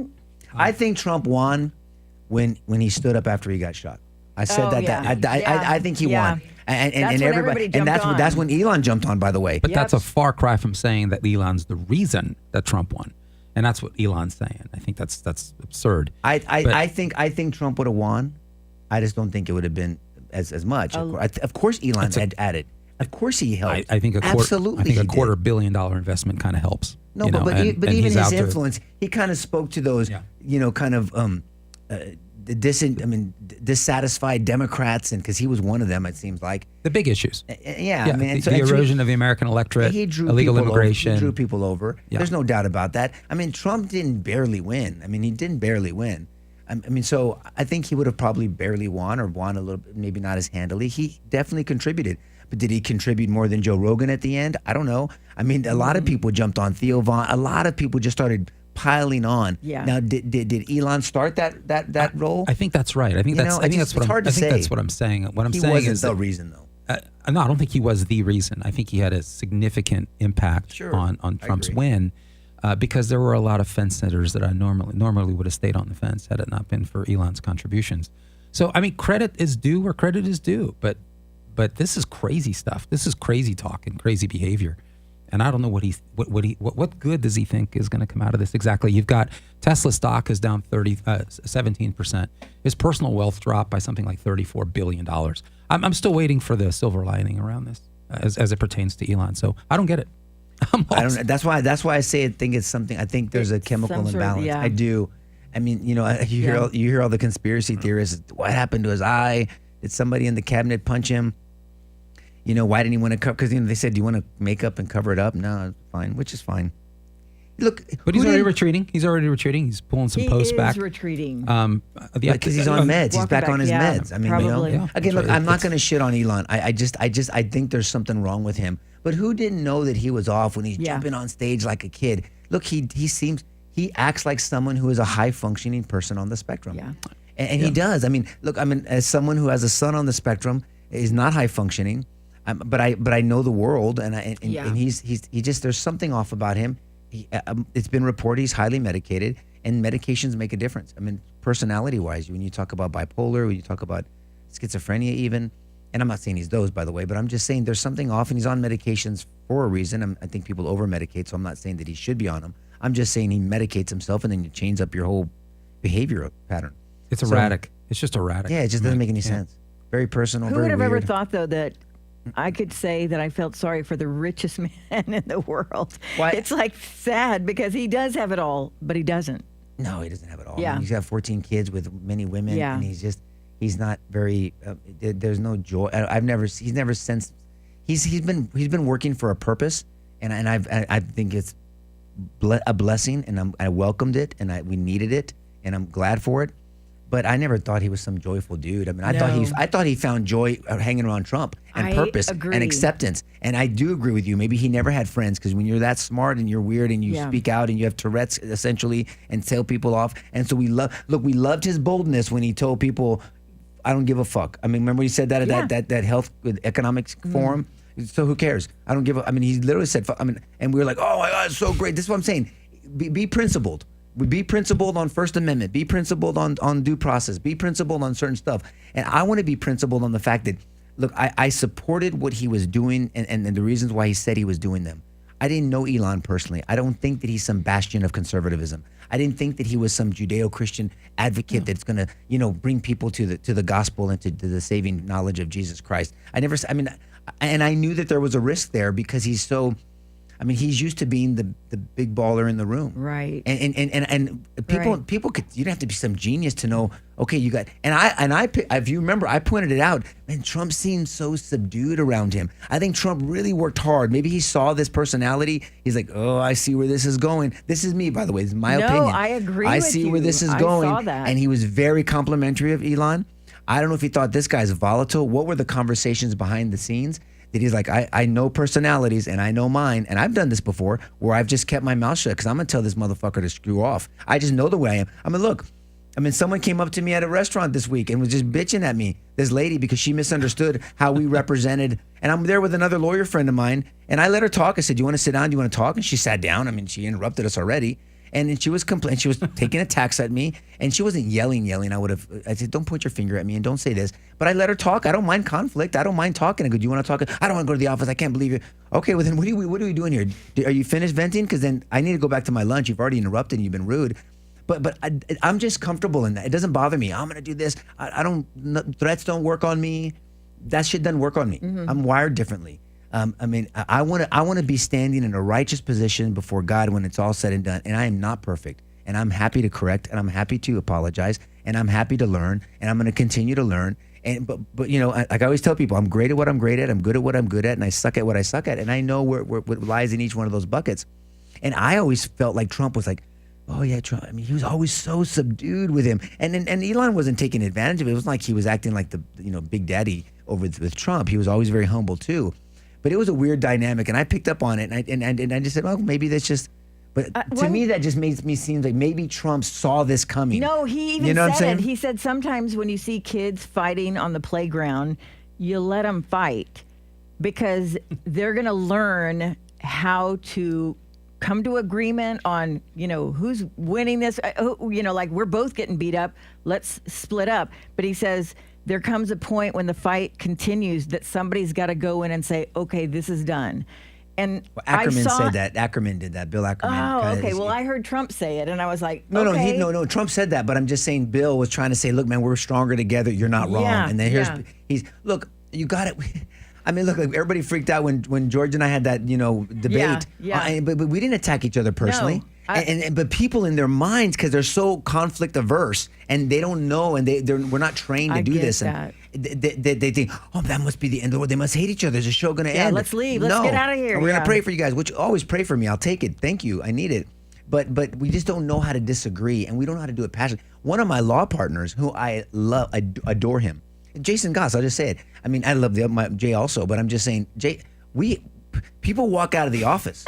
I think Trump won when he stood up after he got shot. I said I think he won. And everybody and that's when Elon jumped on, by the way. But that's a far cry from saying that Elon's the reason that Trump won. And that's what Elon's saying. I think that's absurd. I think Trump would have won. I just don't think it would have been as much. Of course, Elon had added. Of course, he helped. I think absolutely. I think a $250 million investment kind of helps. No, but even his influence, he kind of spoke to those, kind of dissatisfied Democrats, and because he was one of them, it seems like the big issues. Yeah, I mean, the erosion of the American electorate, illegal immigration. He drew people over. Yeah. There's no doubt about that. I mean, Trump didn't barely win. I mean, he didn't barely win. I mean, so I think he would have probably barely won, or won a little bit, maybe not as handily. He definitely contributed. But did he contribute more than Joe Rogan at the end? I don't know. I mean, a lot of people jumped on Theo Von. A lot of people just started piling on. Yeah. Now, did Elon start that role? I think that's right. I think that's what I'm saying. What I'm saying is the reason, though. No, I don't think he was the reason. I think he had a significant impact on Trump's win, because there were a lot of fence sitters that I normally would have stayed on the fence had it not been for Elon's contributions. So I mean, credit is due where credit is due, but this is crazy stuff. This is crazy talk and crazy behavior. And I don't know what good does he think is going to come out of this exactly. You've got Tesla stock is down 17%. His personal wealth dropped by something like $34 billion. I'm still waiting for the silver lining around this as it pertains to Elon. So I don't get it. I don't. That's why I say I think it's something. I think there's a chemical imbalance. I do. I mean, you hear all the conspiracy theorists. What happened to his eye? Did somebody in the cabinet punch him? Why didn't he want to cover? Because they said, do you want to make up and cover it up? No, fine, which is fine. Look, but he's already retreating. He's pulling some posts back. He is retreating. Because he's on meds. He's back on his meds. I mean, probably. Again, look, I'm not going to shit on Elon. I think there's something wrong with him. But who didn't know that he was off when he's jumping on stage like a kid? Look, he acts like someone who is a high functioning person on the spectrum. Yeah. And he does. I mean, look, as someone who has a son on the spectrum, is not high functioning. But I know the world, and he just, there's something off about him. It's been reported he's highly medicated, and medications make a difference. I mean, personality-wise, when you talk about bipolar, when you talk about schizophrenia, even, and I'm not saying he's those, by the way, but I'm just saying there's something off, and he's on medications for a reason. I think people over-medicate, so I'm not saying that he should be on them. I'm just saying he medicates himself, and then you change up your whole behavior pattern. It's erratic. It's just erratic. Yeah, it just doesn't make any sense. Very personal. Who very would have weird. ever thought, though, that I could say that I felt sorry for the richest man in the world? Why? It's like sad because he does have it all, but he doesn't. No, he doesn't have it all. Yeah. I mean, he's got 14 kids with many women, and he's not very. There's no joy. He's never sensed. He's been working for a purpose, and I think it's a blessing, and I welcomed it, and we needed it, and I'm glad for it. But I never thought he was some joyful dude. I mean, I thought he found joy hanging around Trump and purpose and acceptance. And I do agree with you. Maybe he never had friends, because when you're that smart and you're weird and you speak out and you have Tourette's essentially and tell people off. And so we loved his boldness when he told people, "I don't give a fuck." I mean, remember he said that at that health economics forum. So who cares? I don't give a. I mean, he literally said, "I mean," and we were like, "Oh my God, it's so great." This is what I'm saying. Be principled. Be principled on First Amendment. Be principled on due process. Be principled on certain stuff. And I want to be principled on the fact that, look, I supported what he was doing and the reasons why he said he was doing them. I didn't know Elon personally. I don't think that he's some bastion of conservatism. I didn't think that he was some Judeo-Christian advocate that's going to, bring people to the gospel and to the saving knowledge of Jesus Christ. And I knew that there was a risk there because he's so. I mean, he's used to being the big baller in the room. Right. And people could, you don't have to be some genius to know, okay, you got, if you remember, I pointed it out, man, Trump seemed so subdued around him. I think Trump really worked hard. Maybe he saw this personality. He's like, oh, I see where this is going. This is me, by the way. This is my opinion. No, I agree I with see you. where this is going. I saw that. And he was very complimentary of Elon. I don't know if he thought this guy's volatile. What were the conversations behind the scenes? That he's like, I know personalities and I know mine. And I've done this before where I've just kept my mouth shut because I'm going to tell this motherfucker to screw off. I just know the way I am. I mean, look, someone came up to me at a restaurant this week and was just bitching at me, this lady, because she misunderstood how we represented. And I'm there with another lawyer friend of mine. And I let her talk. I said, do you want to sit down? Do you want to talk? And she sat down. I mean, she interrupted us already. And then she was complaining. She was taking attacks at me, and she wasn't yelling. I said, don't point your finger at me and don't say this. But I let her talk. I don't mind conflict. I don't mind talking. I go, do you want to talk? I don't want to go to the office. I can't believe you. Okay, well then what are we doing here? Are you finished venting? Because then I need to go back to my lunch. You've already interrupted and you've been rude. But I'm just comfortable in that. It doesn't bother me. I'm going to do this. Threats don't work on me. That shit doesn't work on me. Mm-hmm. I'm wired differently. I want to be standing in a righteous position before God when it's all said and done. And I am not perfect. And I'm happy to correct. And I'm happy to apologize. And I'm happy to learn. And I'm going to continue to learn. And but you know, like I always tell people, I'm great at what I'm great at. I'm good at what I'm good at. And I suck at what I suck at. And I know what lies in each one of those buckets. And I always felt like Trump was like, oh yeah, Trump. I mean, he was always so subdued with him. And Elon wasn't taking advantage of it. It wasn't like he was acting like the big daddy over with Trump. He was always very humble too. But it was a weird dynamic, and I picked up on it, and I just said, well, maybe that's just. But to me, that just makes me seem like maybe Trump saw this coming. No, he even said it. He said sometimes when you see kids fighting on the playground, you let them fight because they're going to learn how to come to agreement on, who's winning this. Like we're both getting beat up. Let's split up. But he says there comes a point when the fight continues that somebody's got to go in and say, okay, this is done. And Ackerman said that. Ackerman did that. Bill Ackerman. Oh, okay. Well, I heard Trump say it, and I was like, no, okay. No. Trump said that, but I'm just saying Bill was trying to say, look, man, we're stronger together. You're not wrong. Yeah, and then look, you got it. I mean, look, everybody freaked out when George and I had that, debate. Yeah. But we didn't attack each other personally. No, but people in their minds, because they're so conflict averse and they don't know, and we're not trained to do this. That. And they think, oh, that must be the end of the world. They must hate each other. Is the show going to end? Let's leave. Let's get out of here. We're going to pray for you guys, which always pray for me. I'll take it. Thank you. I need it. But we just don't know how to disagree, and we don't know how to do it passionately. One of my law partners, who I love, I adore him, Jason Goss. I'll just say it. I mean, I love Jay also, but I'm just saying, Jay, people walk out of the office.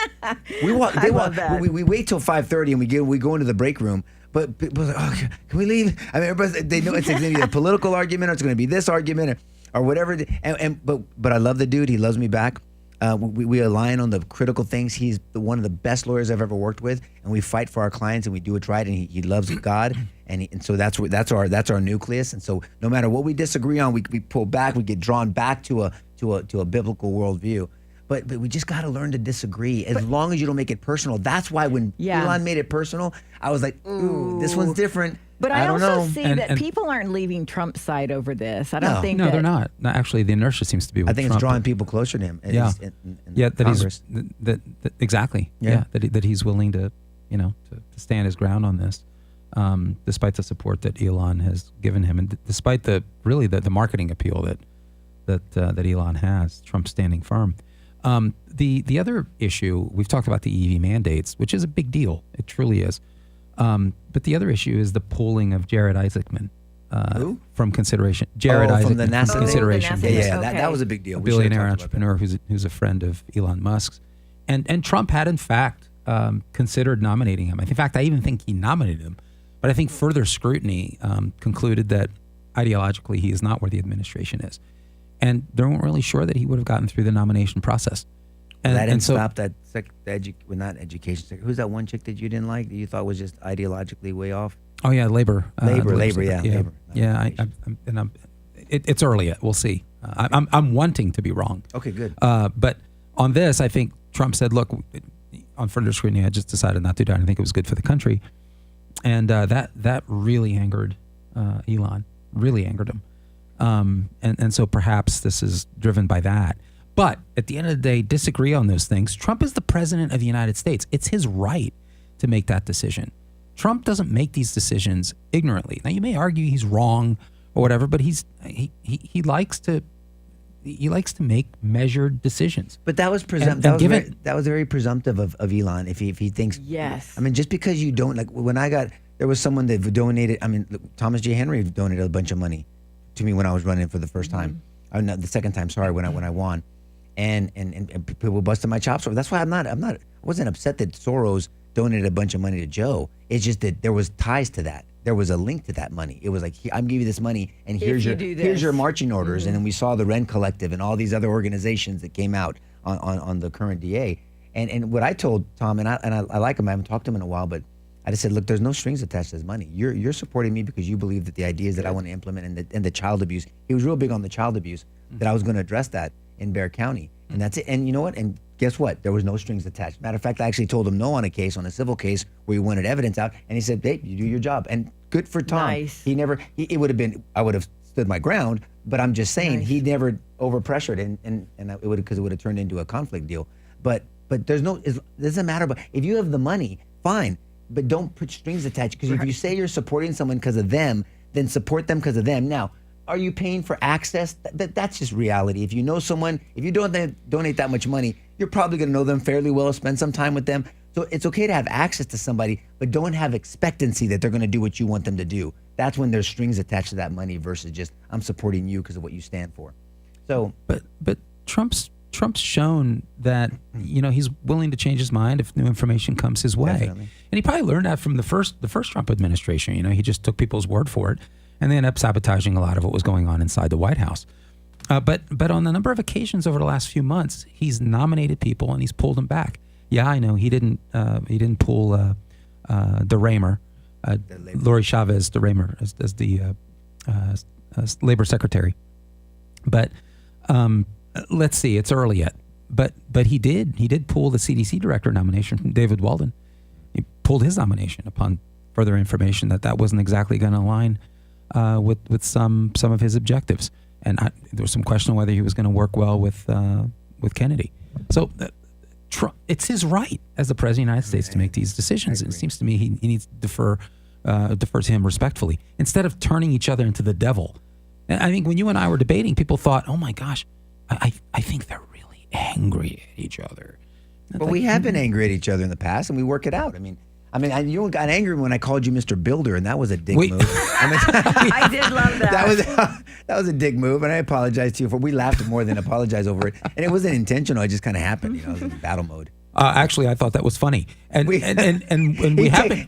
We wait till 5:30 and we go into the break room. But people are like, oh, can we leave? I mean, they know it's going to be a political argument, or it's going to be this argument, or whatever. But I love the dude. He loves me back. We align on the critical things. He's one of the best lawyers I've ever worked with, and we fight for our clients and we do it right. And he loves God, and so that's our nucleus. And so no matter what we disagree on, we pull back. We get drawn back to a biblical worldview. But we just got to learn to disagree as long as you don't make it personal. That's why when Elon made it personal, I was like, ooh, this one's different. But I don't also know. see that people aren't leaving Trump's side over this. I don't think No, they're not. No, actually, the inertia seems to be with I think Trump. It's drawing people closer to him. That Congress. he's exactly. Yeah, that he's willing to to stand his ground on this, despite the support that Elon has given him, and despite the marketing appeal that Elon has. Trump standing firm. The other issue, we've talked about the EV mandates, which is a big deal. It truly is. But the other issue is the pulling of Jared Isaacman from consideration. Jared Isaacman from the NASA consideration. That was a big deal. A billionaire entrepreneur who's a friend of Elon Musk's. And Trump had, in fact, considered nominating him. In fact, I even think he nominated him. But I think further scrutiny concluded that ideologically he is not where the administration is. And they weren't really sure that he would have gotten through the nomination process. And that didn't so, stop that not education. Who's that one chick that you didn't like that you thought was just ideologically way off? Oh yeah, labor. Labor. It's early yet. We'll see. I'm wanting to be wrong. Okay, good. But on this, I think Trump said, look, on further scrutiny, I just decided not to do it. I think it was good for the country. And that really angered Elon, really angered him. And so perhaps this is driven by that. But at the end of the day, disagree on those things. Trump is the president of the United States. It's his right to make that decision. Trump doesn't make these decisions ignorantly. Now, you may argue he's wrong or whatever, but he likes to make measured decisions. But that was that was very presumptive of Elon. If he thinks, yes, I mean, just because you don't, like when there was someone that donated. I mean, Thomas J. Henry donated a bunch of money to me when I was running for the first time. Not the second time. Sorry, when I won, and people busted my chops over. That's why I wasn't upset that Soros donated a bunch of money to Joe. It's just that there was ties to that. There was a link to that money. It was like, I'm giving you this money, and here's your marching orders. And then we saw the Wren Collective and all these other organizations that came out on the current DA. And what I told Tom, and I like him. I haven't talked to him in a while, but I just said, look, there's no strings attached to this money. You're supporting me because you believe that the ideas that I want to implement and the child abuse. He was real big on the child abuse, that I was going to address that in Bexar County, and that's it. And you know what? And guess what? There was no strings attached. Matter of fact, I actually told him no on a civil case where he wanted evidence out, and he said, "Hey, you do your job." And good for Tom. Nice. It would have been. I would have stood my ground, but I'm just saying he never overpressured, and it would have turned into a conflict deal. But there's no. It doesn't matter. But if you have the money, fine. But don't put strings attached, because if you say you're supporting someone because of them, then support them because of them. Now, are you paying for access? That's just reality. If you know someone, if you don't donate that much money, you're probably going to know them fairly well, spend some time with them. So it's okay to have access to somebody, but don't have expectancy that they're going to do what you want them to do. That's when there's strings attached to that money versus just, I'm supporting you because of what you stand for. So, but Trump's shown that, he's willing to change his mind if new information comes his way. Definitely. And he probably learned that from the first Trump administration. He just took people's word for it, and they ended up sabotaging a lot of what was going on inside the White House. But on a number of occasions over the last few months, he's nominated people and he's pulled them back. Yeah, I know he didn't pull DeRaymer, Lori Chavez DeRaymer as the labor secretary. But let's see, it's early yet. But he did pull the CDC director nomination from David Walden. He pulled his nomination upon further information that wasn't exactly going to align with some of his objectives. And there was some question on whether he was going to work well with Kennedy. So it's his right as the president of the United States to make these decisions. And it seems to me he needs to defer to him respectfully instead of turning each other into the devil. And I think when you and I were debating, people thought, oh my gosh, I think they're really angry at each other. But we have been angry at each other in the past, and we work it out. I mean, you got angry when I called you Mr. Builder, and that was a dick move. I did love that. That was a dick move, and I apologize to you for. We laughed more than apologized over it, and it wasn't intentional. It just kind of happened. I was in battle mode. Actually, I thought that was funny, and we happened.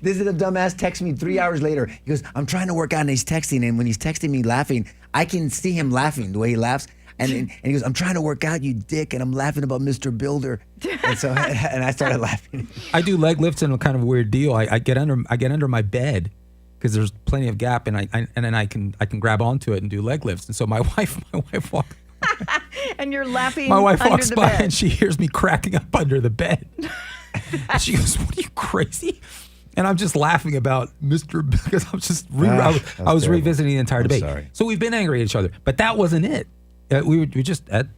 This is a dumbass text me 3 hours later. He goes, "I'm trying to work out," and he's texting, and when he's texting me laughing, I can see him laughing the way he laughs. And he goes, "I'm trying to work out, you dick," and I'm laughing about Mr. Builder, and so and I started laughing. I do leg lifts in a kind of weird deal. I get under my bed because there's plenty of gap, and then I can grab onto it and do leg lifts. And so my wife walks. And you're laughing. My wife walks by bed. and she hears me cracking up under the bed. And she goes, "What are you, crazy?" And I'm just laughing about Mr. because I'm just I was revisiting the entire debate. Sorry. So we've been angry at each other, but that wasn't it. We just had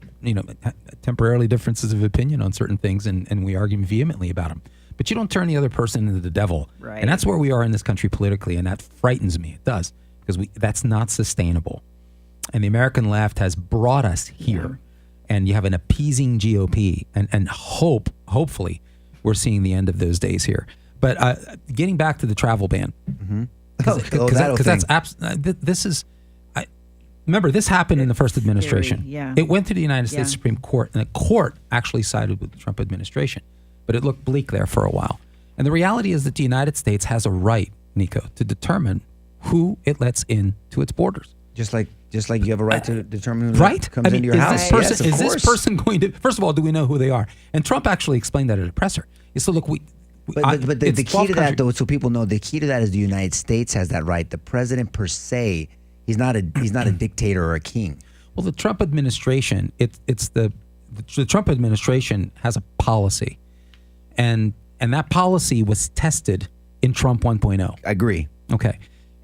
temporarily differences of opinion on certain things, and we argue vehemently about them. But you don't turn the other person into the devil, right? And that's where we are in this country politically, and that frightens me. It does, because that's not sustainable. And the American left has brought us here, and you have an appeasing GOP, and hopefully, we're seeing the end of those days here. But getting back to the travel ban, because this is. Remember, this happened in the first administration. Scary, yeah. It went to the United States Supreme Court, and the court actually sided with the Trump administration. But it looked bleak there for a while. And the reality is that the United States has a right, Nico, to determine who it lets in to its borders. Just like you have a right to determine who comes into your house. Is this person going to? First of all, do we know who they are? And Trump actually explained that at a presser. He said, "Look, But the key to that, though, so people know, the key to that is the United States has that right. The president per se." He's not a dictator or a king. Well, the Trump administration, the Trump administration has a policy, and that policy was tested in Trump 1.0. I agree. Okay,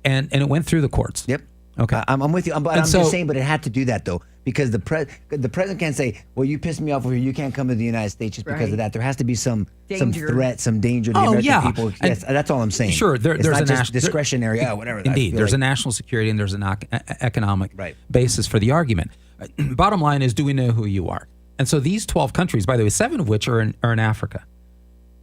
and it went through the courts. Yep. Okay, I'm with you. I'm just saying, but it had to do that though, because the president can't say, well, you pissed me off over here, you can't come to the United States just because of that. There has to be some threat, some danger to the American people. Yes, that's all I'm saying. Sure, there's not a just discretionary. Whatever. Indeed, there's a national security and there's an economic basis for the argument. Bottom line is, do we know who you are? And so these 12 countries, by the way, 7 of which are in Africa.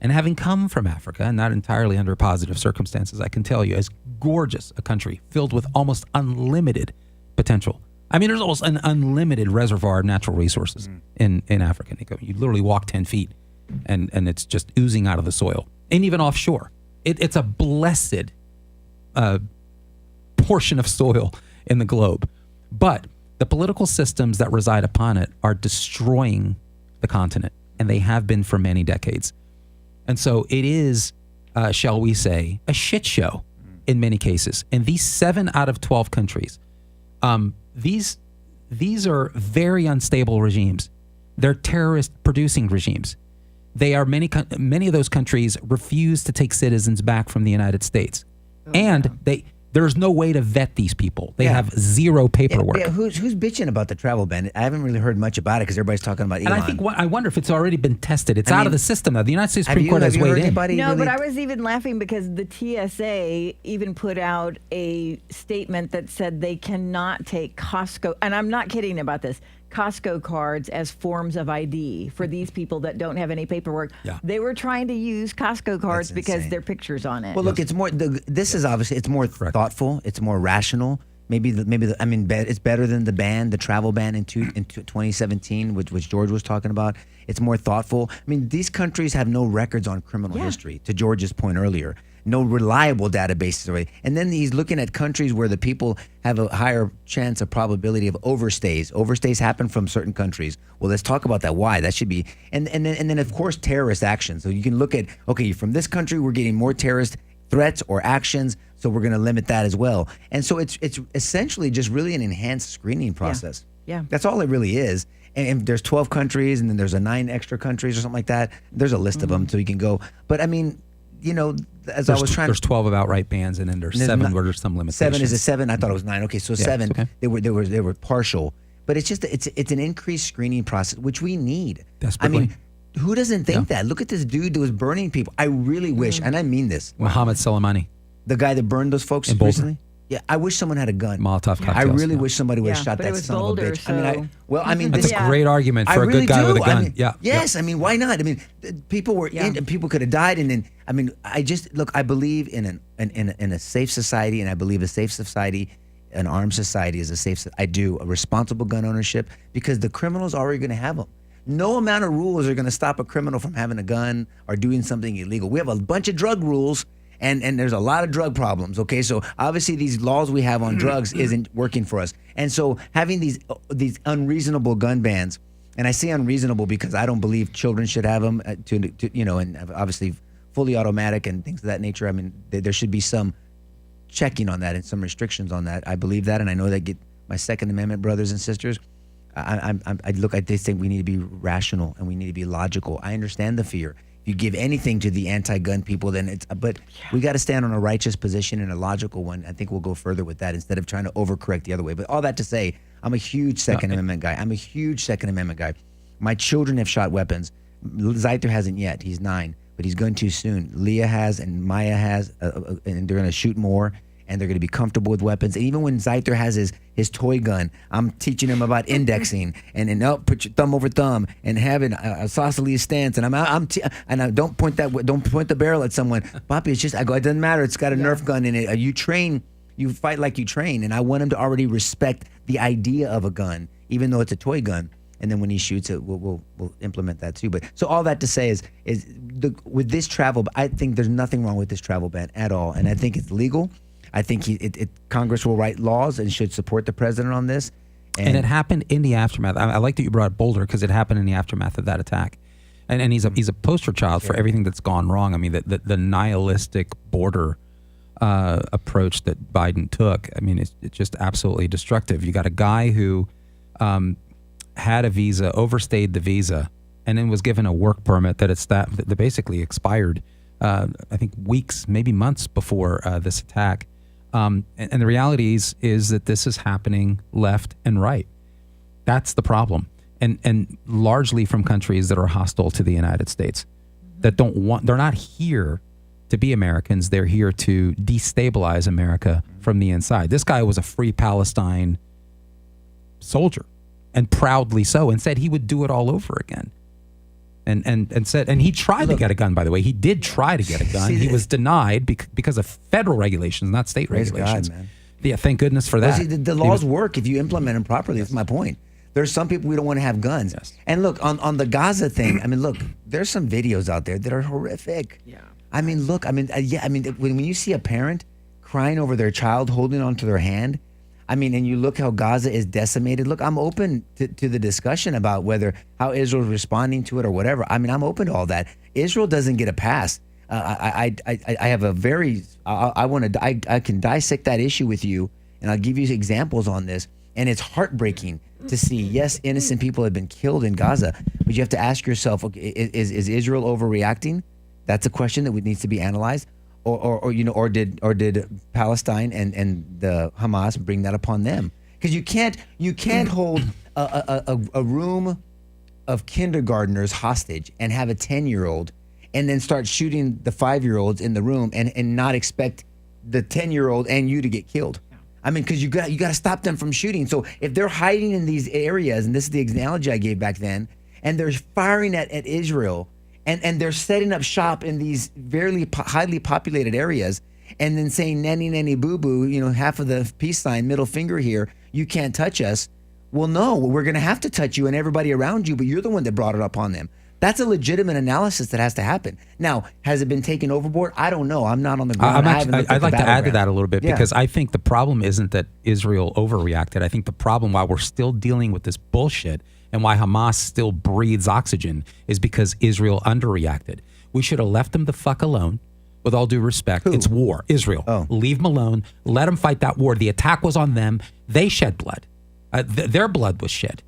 And having come from Africa, and not entirely under positive circumstances, I can tell you, as gorgeous a country filled with almost unlimited potential. I mean, there's almost an unlimited reservoir of natural resources in Africa, Nico. You literally walk 10 feet, and it's just oozing out of the soil. And even offshore. It's a blessed portion of soil in the globe. But the political systems that reside upon it are destroying the continent, and they have been for many decades. And so it is, shall we say, a shit show in many cases. And these 7 out of 12 countries, these are very unstable regimes. They're terrorist-producing regimes. They are many of those countries refuse to take citizens back from the United States, there's no way to vet these people. They have zero paperwork. Yeah, who's bitching about the travel ban? I haven't really heard much about it because everybody's talking about Elon. And I think I wonder if it's already been tested. It's out of the system now. The United States Supreme Court has weighed in. No, but I was even laughing because the TSA even put out a statement that said they cannot take Costco, and I'm not kidding about this, Costco cards as forms of ID for these people that don't have any paperwork. Yeah. They were trying to use Costco cards because their picture's on it. Well, look, it's more. This is obviously it's more thoughtful. It's more rational. It's better than the travel ban in 2017, which George was talking about. It's more thoughtful. I mean, these countries have no records on criminal history. To George's point earlier, no reliable databases. And then he's looking at countries where the people have a higher chance of probability of overstays. Overstays happen from certain countries. Well, let's talk about that. Why? That should be. And then of course terrorist actions. So you can look at, okay, from this country we're getting more terrorist threats or actions, so we're going to limit that as well. And so it's essentially just really an enhanced screening process. Yeah. That's all it really is. And there's 12 countries, and then there's 9 extra countries or something like that. There's a list of them, so you can go. But I mean, you know, there's 12 of outright bans, and then there's 7 where there's some limitations. 7 is a 7. I thought it was 9. Okay, so 7. Okay. They were partial, but it's just it's an increased screening process, which we need. Desperately. I mean, who doesn't think that? Look at this dude that was burning people. I really wish, and I mean this, Mohammed Soleimani, the guy that burned those folks recently. Yeah, I wish someone had a gun. Molotov cocktails. I really wish somebody would have shot that son of a bitch. So. I mean, that's a great argument for a good guy with a gun. Yes, I mean, why not? I mean, people were in, people could have died, and then I mean, I believe in a safe society, and I believe a safe society, an armed society is a safe. I do a responsible gun ownership because the criminals are already going to have them. No amount of rules are going to stop a criminal from having a gun or doing something illegal. We have a bunch of drug rules. And there's a lot of drug problems, okay? So obviously these laws we have on drugs isn't working for us. And so having these unreasonable gun bans, and I say unreasonable because I don't believe children should have them, and obviously fully automatic and things of that nature. I mean, there should be some checking on that and some restrictions on that. I believe that, and I know that get my Second Amendment brothers and sisters. I just think we need to be rational and we need to be logical. I understand the fear. If you give anything to the anti-gun people, then but we got to stand on a righteous position and a logical one. I think we'll go further with that instead of trying to overcorrect the other way. But all that to say, I'm a huge Second Amendment guy. My children have shot weapons. Zaiter hasn't yet. He's 9, but he's going to soon. Leah has and Maya has, and they're going to shoot more. And they're going to be comfortable with weapons. And even when Zaiter has his toy gun, I'm teaching him about indexing and put your thumb over thumb and having a isosceles stance. And I don't point the barrel at someone. Papi, it's just it doesn't matter. It's got a Nerf gun in it. You fight like you train. And I want him to already respect the idea of a gun, even though it's a toy gun. And then when he shoots it, we'll implement that too. But so all that to say is with this travel, I think there's nothing wrong with this travel ban at all, and I think it's legal. I think Congress will write laws and should support the president on this. And it happened in the aftermath. I like that you brought Boulder because it happened in the aftermath of that attack. And he's a poster child for everything that's gone wrong. I mean, the nihilistic border approach that Biden took, I mean, it's just absolutely destructive. You got a guy who had a visa, overstayed the visa, and then was given a work permit that basically expired, I think weeks, maybe months before this attack. And the reality is that this is happening left and right. That's the problem. And largely from countries that are hostile to the United States, that they're not here to be Americans. They're here to destabilize America from the inside. This guy was a free Palestine soldier, and proudly so, and said he would do it all over again. And he tried to get a gun, by the way. He did try to get a gun. He was denied because of federal regulations, not state regulations. God, man. Yeah, thank goodness for that. Well, see, the laws work if you implement them properly. That's my point. There's some people we don't want to have guns. Yes. And look, on the Gaza thing, I mean, look, there's some videos out there that are horrific. Yeah. I mean, look, I mean, when you see a parent crying over their child holding onto their hand, I mean, and you look how Gaza is decimated. Look, I'm open to the discussion about how Israel's responding to it or whatever. I mean, I'm open to all that. Israel doesn't get a pass. I have a very, I can dissect that issue with you, and I'll give you examples on this. And it's heartbreaking to see, yes, innocent people have been killed in Gaza, but you have to ask yourself, okay, is Israel overreacting? That's a question that needs to be analyzed. Or did Palestine and the Hamas bring that upon them? Because you can't hold a room of kindergartners hostage and have a 10-year-old and then start shooting the 5-year-olds in the room and not expect the 10-year-old and you to get killed. I mean, because you got to stop them from shooting. So if they're hiding in these areas, and this is the analogy I gave back then, and they're firing at Israel, and they're setting up shop in these very highly populated areas, and then saying nanny nanny boo boo, half of the peace sign, middle finger here, you can't touch us. Well, no, we're going to have to touch you and everybody around you, but you're the one that brought it up on them. That's a legitimate analysis that has to happen. Now, has it been taken overboard? I don't know. I'm not on the ground. I'd like to add to that a little bit, because I think the problem isn't that Israel overreacted. I think the problem, why we're still dealing with this bullshit and why Hamas still breathes oxygen, is because Israel underreacted. We should have left them the fuck alone. With all due respect, it's war. Israel. Leave them alone. Let them fight that war. The attack was on them. They shed blood. Their blood was shed.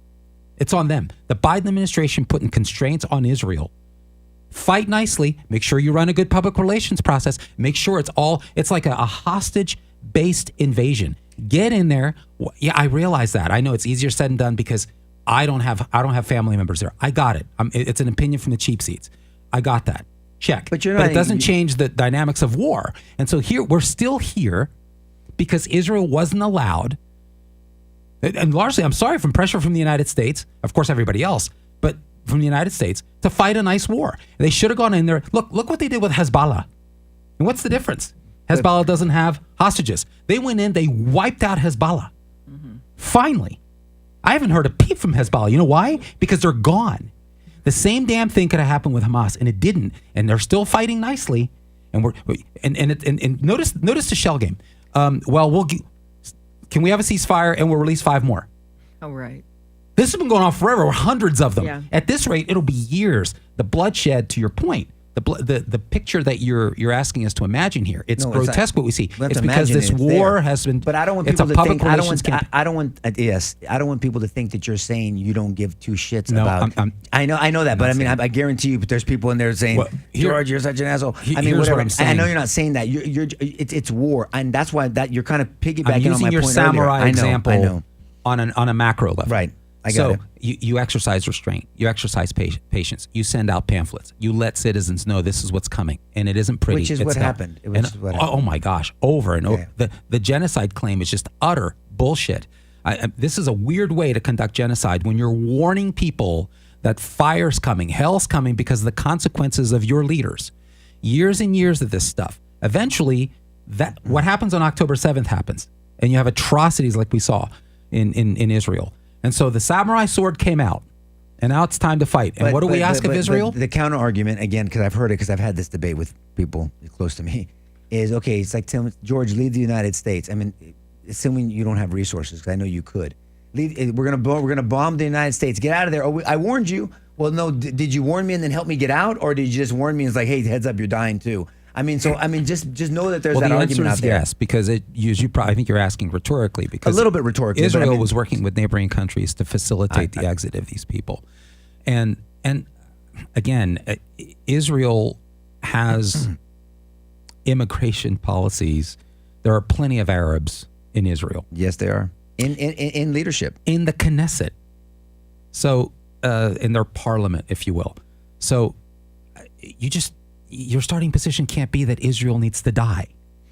It's on them. The Biden administration putting constraints on Israel. Fight nicely. Make sure you run a good public relations process. Make sure it's like a hostage-based invasion. Get in there. Yeah, I realize that. I know it's easier said than done because I don't have family members there. I got it. It's an opinion from the cheap seats. I got that. Check. But it doesn't change the dynamics of war. And so we're still here because Israel wasn't allowed. And largely, I'm sorry, from pressure from the United States, of course, everybody else, but from the United States, to fight a nice war. They should have gone in there. Look what they did with Hezbollah. And what's the difference? Hezbollah doesn't have hostages. They went in, they wiped out Hezbollah. Mm-hmm. Finally. I haven't heard a peep from Hezbollah. You know why? Because they're gone. The same damn thing could have happened with Hamas, and it didn't. And they're still fighting nicely. And notice the shell game. Can we have a ceasefire and we'll release 5 more? Oh, right. This has been going on forever, hundreds of them. Yeah. At this rate, it'll be years. The bloodshed, to your point, the picture that you're asking us to imagine here, it's grotesque what we see. It's because this war has been. But I don't want people to think. I don't want people to think that you're saying you don't give two shits about. I know that, but I mean, I guarantee you, but there's people in there saying, George, you're such an asshole. I mean, whatever. I know you're not saying that. It's war, and that's why you're kind of piggybacking on my point. I'm using your samurai example on a macro level. Right. I got it. You exercise restraint. You exercise patience. You send out pamphlets. You let citizens know this is what's coming, and it isn't pretty. Which is what happened. Oh my gosh, over and over. The genocide claim is just utter bullshit. This is a weird way to conduct genocide when you're warning people that fire's coming, hell's coming because of the consequences of your leaders. Years and years of this stuff. Eventually, what happens on October 7th happens, and you have atrocities like we saw in Israel. And so the samurai sword came out, and now it's time to fight. And what do we ask of Israel? The counter argument, again, because I've heard it, because I've had this debate with people close to me, is, okay, it's like, George, leave the United States. I mean, assuming you don't have resources, because I know you could. We're gonna bomb the United States. Get out of there. Oh, I warned you. Well, no, did you warn me and then help me get out? Or did you just warn me and it's like, hey, heads up, you're dying too? Just know that there's that argument out there. Yes, because I think you're asking rhetorically, because a little bit rhetorically. Israel was working with neighboring countries to facilitate the exit of these people, and again, Israel has immigration policies. There are plenty of Arabs in Israel. Yes, there are in leadership, in the Knesset. So, in their parliament, if you will. So, your starting position can't be that Israel needs to die.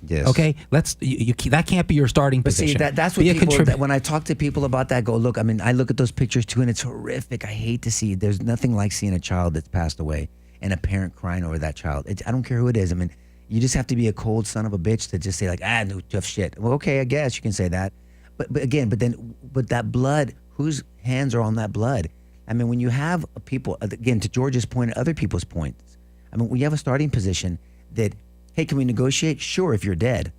Yes. Okay. That can't be your starting But position. see, that's what people. When I talk to people about that, go look. I mean, I look at those pictures too, and it's horrific. I hate to see. There's nothing like seeing a child that's passed away and a parent crying over that child. I don't care who it is. I mean, you just have to be a cold son of a bitch to just say like, no tough shit. Well, okay, I guess you can say that. But that blood, whose hands are on that blood? I mean, when you have people, again, to George's point and other people's points, I mean, we have a starting position that, hey, can we negotiate? Sure, if you're dead.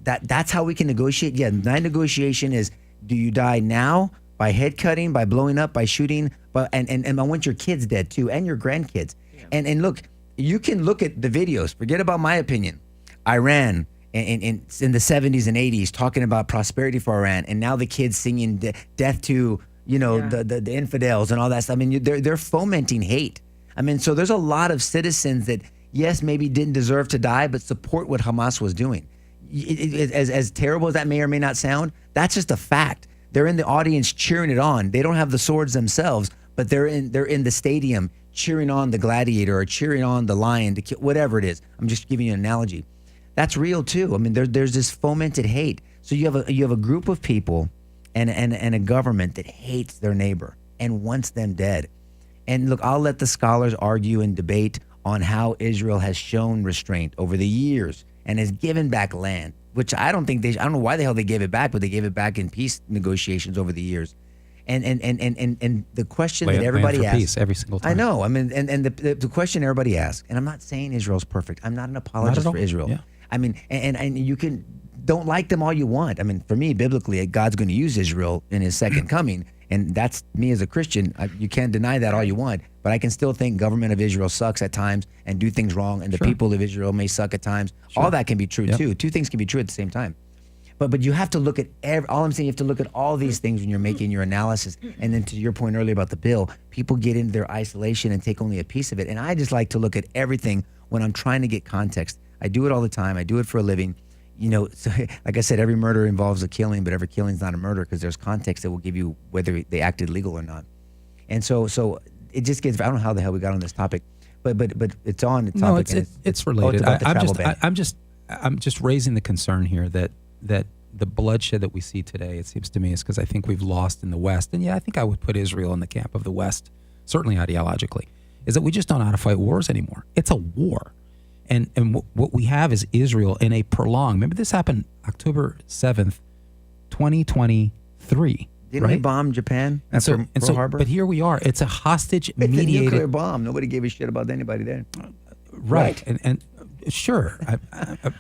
That's how we can negotiate. Yeah, my negotiation is, do you die now by head cutting, by blowing up, by shooting? And I want your kids dead too, and your grandkids. Yeah. And look, you can look at the videos. Forget about my opinion. Iran in the 70s and 80s talking about prosperity for Iran, and now the kids singing death to the infidels and all that stuff. I mean, they're fomenting hate. I mean, so there's a lot of citizens that, yes, maybe didn't deserve to die, but support what Hamas was doing. As terrible as that may or may not sound, that's just a fact. They're in the audience cheering it on. They don't have the swords themselves, but they're in the stadium cheering on the gladiator or cheering on the lion to kill, whatever it is. I'm just giving you an analogy. That's real too. I mean, there's this fomented hate. So you have a group of people and a government that hates their neighbor and wants them dead. And look, I'll let the scholars argue and debate on how Israel has shown restraint over the years and has given back land, which I don't know why the hell they gave it back, but they gave it back in peace negotiations over the years. And the question that everybody asks, peace every single time. I know. I mean, and the question everybody asks, and I'm not saying Israel's perfect. I'm not an apologist for Israel. Yeah. I mean, and you can don't like them all you want. I mean, for me, biblically, God's going to use Israel in His second coming. And that's me as a Christian. You can't deny that all you want, but I can still think government of Israel sucks at times and do things wrong, and the people of Israel may suck at times. All that can be true too. Two things can be true at the same time. But you have to look at all I'm saying. You have to look at all these things when you're making your analysis. And then to your point earlier about the bill, people get into their isolation and take only a piece of it. And I just like to look at everything when I'm trying to get context. I do it all the time. I do it for a living. So, like I said, every murder involves a killing, but every killing is not a murder because there's context that will give you whether they acted legal or not. And so it just gets. I don't know how the hell we got on this topic, but it's on the topic. No, it's related. I'm just raising the concern here that the bloodshed that we see today, it seems to me, is because I think we've lost in the West. And yeah, I think I would put Israel in the camp of the West, certainly ideologically, is that we just don't know how to fight wars anymore. It's a war. And what we have is Israel in a prolonged. Remember, this happened October 7th, 2023. Didn't we bomb Japan after Pearl Harbor? But here we are. It's a hostage mediated. It's a nuclear bomb. Nobody gave a shit about anybody there. Right. And sure.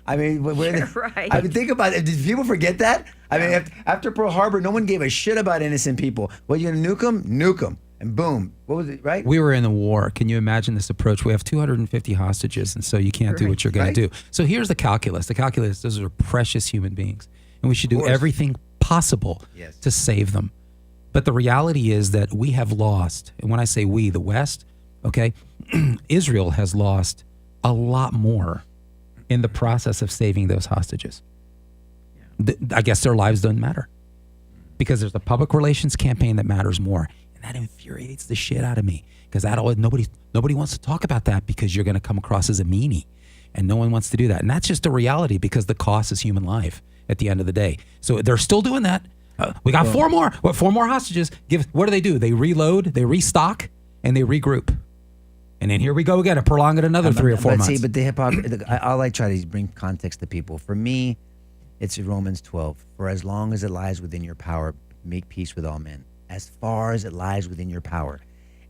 I mean, right. I mean, think about it. Did people forget that? I mean, after Pearl Harbor, no one gave a shit about innocent people. Well, you're going to nuke them? Nuke them. And boom. What was it, right? We were in the war. Can you imagine this approach? We have 250 hostages, and so you can't do what you're going to do. So here's the calculus. The calculus, those are precious human beings, and we should do everything possible to save them. But the reality is that we have lost, and when I say we, the West, okay, Israel has lost a lot more in the process of saving those hostages. I guess their lives don't matter because there's a public relations campaign that matters more. That infuriates the shit out of me because nobody wants to talk about that because you're going to come across as a meanie, and no one wants to do that. And that's just a reality because the cost is human life at the end of the day. So they're still doing that. We got four more hostages. What do? They reload, they restock, and they regroup. And then here we go again to prolong it another 3 or 4 months. See, but the hypocrisy. All I try to bring context to people. For me, it's Romans 12. For as long as it lies within your power, make peace with all men. As far as it lies within your power.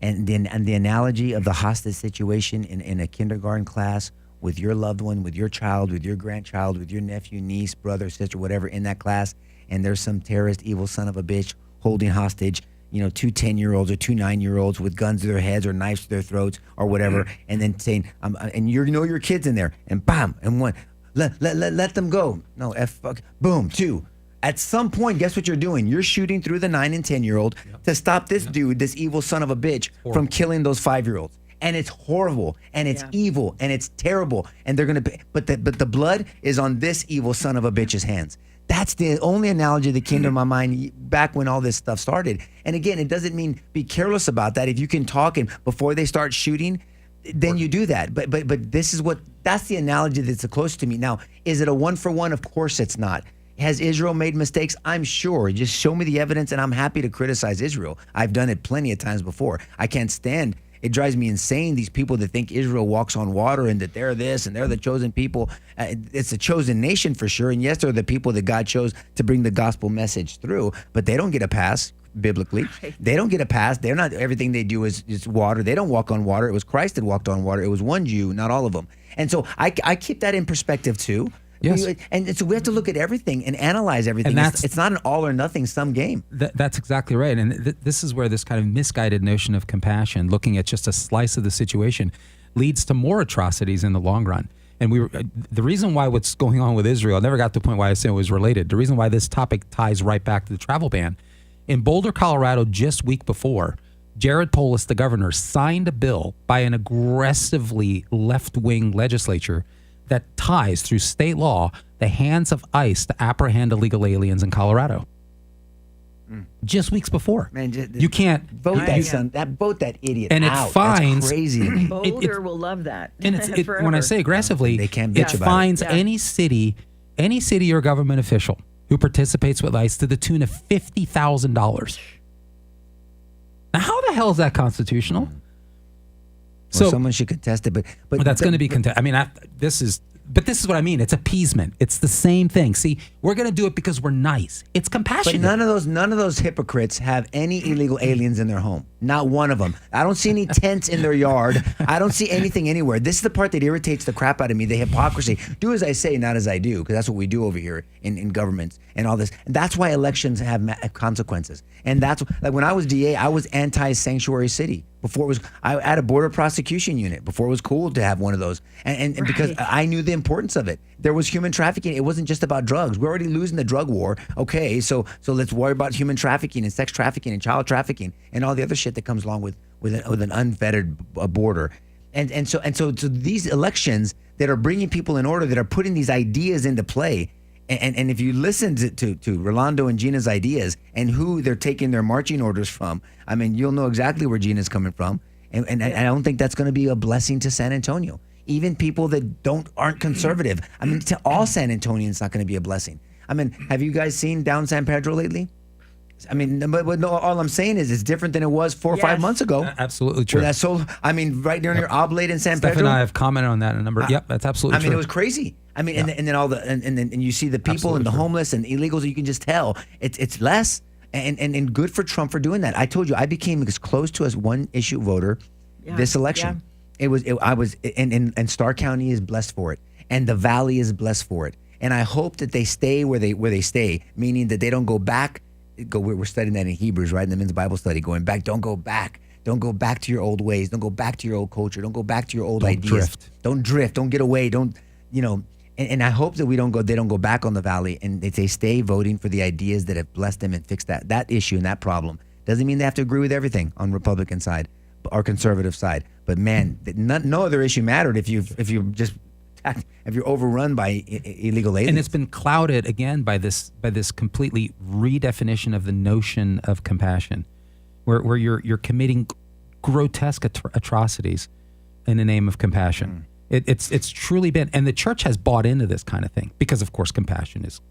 And the analogy of the hostage situation in a kindergarten class with your loved one, with your child, with your grandchild, with your nephew, niece, brother, sister, whatever in that class, and there's some terrorist, evil son of a bitch holding hostage, 2 10-year-olds or 2 9-year-olds with guns to their heads or knives to their throats or whatever, and then saying, and your kid's in there, and bam, and one, let them go. No, fuck, boom, 2. At some point, guess what you're doing? You're shooting through the 9 and 10-year-old to stop this dude, this evil son of a bitch, from killing those 5-year-olds. And it's horrible, and it's evil, and it's terrible. And they're gonna, but the blood is on this evil son of a bitch's hands. That's the only analogy that came to my mind back when all this stuff started. And again, it doesn't mean be careless about that. If you can talk and before they start shooting, then you do that. But that's the analogy that's the closest to me. Now, is it a 1-for-1? Of course it's not. Has Israel made mistakes? I'm sure. Just show me the evidence and I'm happy to criticize Israel. I've done it plenty of times before. I can't stand. It drives me insane, these people that think Israel walks on water and that they're this and they're the chosen people. It's a chosen nation for sure. And yes, they're the people that God chose to bring the gospel message through, but they don't get a pass biblically. Right. They don't get a pass. They're not, everything they do is water. They don't walk on water. It was Christ that walked on water. It was one Jew, not all of them. And so I keep that in perspective too. Yes. And so we have to look at everything and analyze everything. And it's not an all or nothing sum game. That's exactly right. And this is where this kind of misguided notion of compassion, looking at just a slice of the situation, leads to more atrocities in the long run. And the reason why what's going on with Israel, I never got to the point why I said it was related. The reason why this topic ties right back to the travel ban. In Boulder, Colorado, just week before, Jared Polis, the governor, signed a bill by an aggressively left-wing legislature that ties, through state law, the hands of ICE to apprehend illegal aliens in Colorado. Just weeks before. Man, you can't vote vote that idiot and out. It fines. That's crazy. Boulder will love that. And when I say aggressively, they can't bitch it about fines it. any city or government official who participates with ICE to the tune of $50,000. Now, how the hell is that constitutional? So someone should contest it, but that's going to be contested. I mean, this is what I mean. It's appeasement. It's the same thing. See, we're going to do it because we're nice. It's compassionate. But none of those hypocrites have any illegal aliens in their home. Not one of them. I don't see any tents in their yard. I don't see anything anywhere. This is the part that irritates the crap out of me. The hypocrisy. Do as I say, not as I do, because that's what we do over here in governments and all this. And that's why elections have consequences. And that's like when I was DA, I was anti-sanctuary city. Before it was, I had a border prosecution unit. Before it was cool to have one of those, and because I knew the importance of it. There was human trafficking. It wasn't just about drugs. We're already losing the drug war. Okay, so let's worry about human trafficking and sex trafficking and child trafficking and all the other shit that comes along with an unfettered border. And so these elections that are bringing people in order, that are putting these ideas into play. And if you listen to Rolando and Gina's ideas and who they're taking their marching orders from, I mean, you'll know exactly where Gina's coming from. And I don't think that's going to be a blessing to San Antonio. Even people that aren't conservative. I mean, to all San Antonians, it's not going to be a blessing. I mean, have you guys seen down San Pedro lately? I mean, but no, all I'm saying is it's different than it was 4 or 5 months ago. Absolutely true. That's so. I mean, right near Oblate in San Steph Pedro. and I have commented on that a number. Yep, that's absolutely true. I mean, it was crazy. I mean, and then all the and you see the people and the homeless and illegals. You can just tell it's less and good for Trump for doing that. I told you I became as close to as one issue voter this election. I was and Starr County is blessed for it, and the Valley is blessed for it. And I hope that they stay where they stay, meaning that they don't go back. We're studying that in Hebrews, right? In the men's Bible study, going back. Don't go back. Don't go back to your old ways. Don't go back to your old culture. Don't go back to your old ideas. Don't drift. Don't get away. Don't, and I hope that they don't go back on the Valley, and they stay voting for the ideas that have blessed them and fixed that issue and that problem. Doesn't mean they have to agree with everything on Republican side or conservative side. But man, no other issue mattered if you're overrun by illegal aliens. And it's been clouded again by this completely redefinition of the notion of compassion, where you're committing grotesque atrocities in the name of compassion. It's truly been, and the church has bought into this kind of thing because, of course, compassion is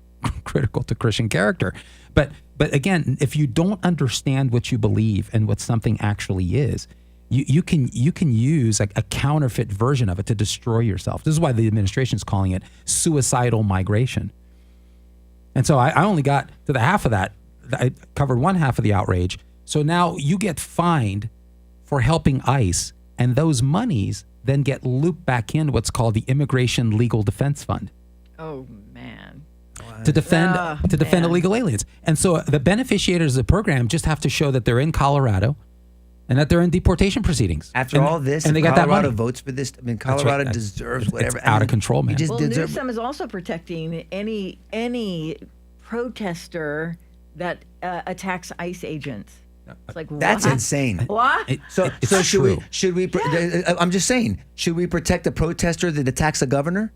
critical to Christian character. But again, if you don't understand what you believe and what something actually is, you can use a counterfeit version of it to destroy yourself. This is why the administration is calling it suicidal migration. And so I only got to the half of that. I covered one half of the outrage. So now you get fined for helping ICE, and those monies then get looped back into what's called the Immigration Legal Defense Fund. Oh, man. To defend illegal aliens. And so the beneficiaries of the program just have to show that they're in Colorado and that they're in deportation proceedings. After all this, and they got Colorado votes for this. I mean, Colorado deserves whatever. It's out of control, man. Newsom is also protecting any protester that attacks ICE agents. It's like, that's insane. What? Should we? I'm just saying. Should we protect a protester that attacks a governor?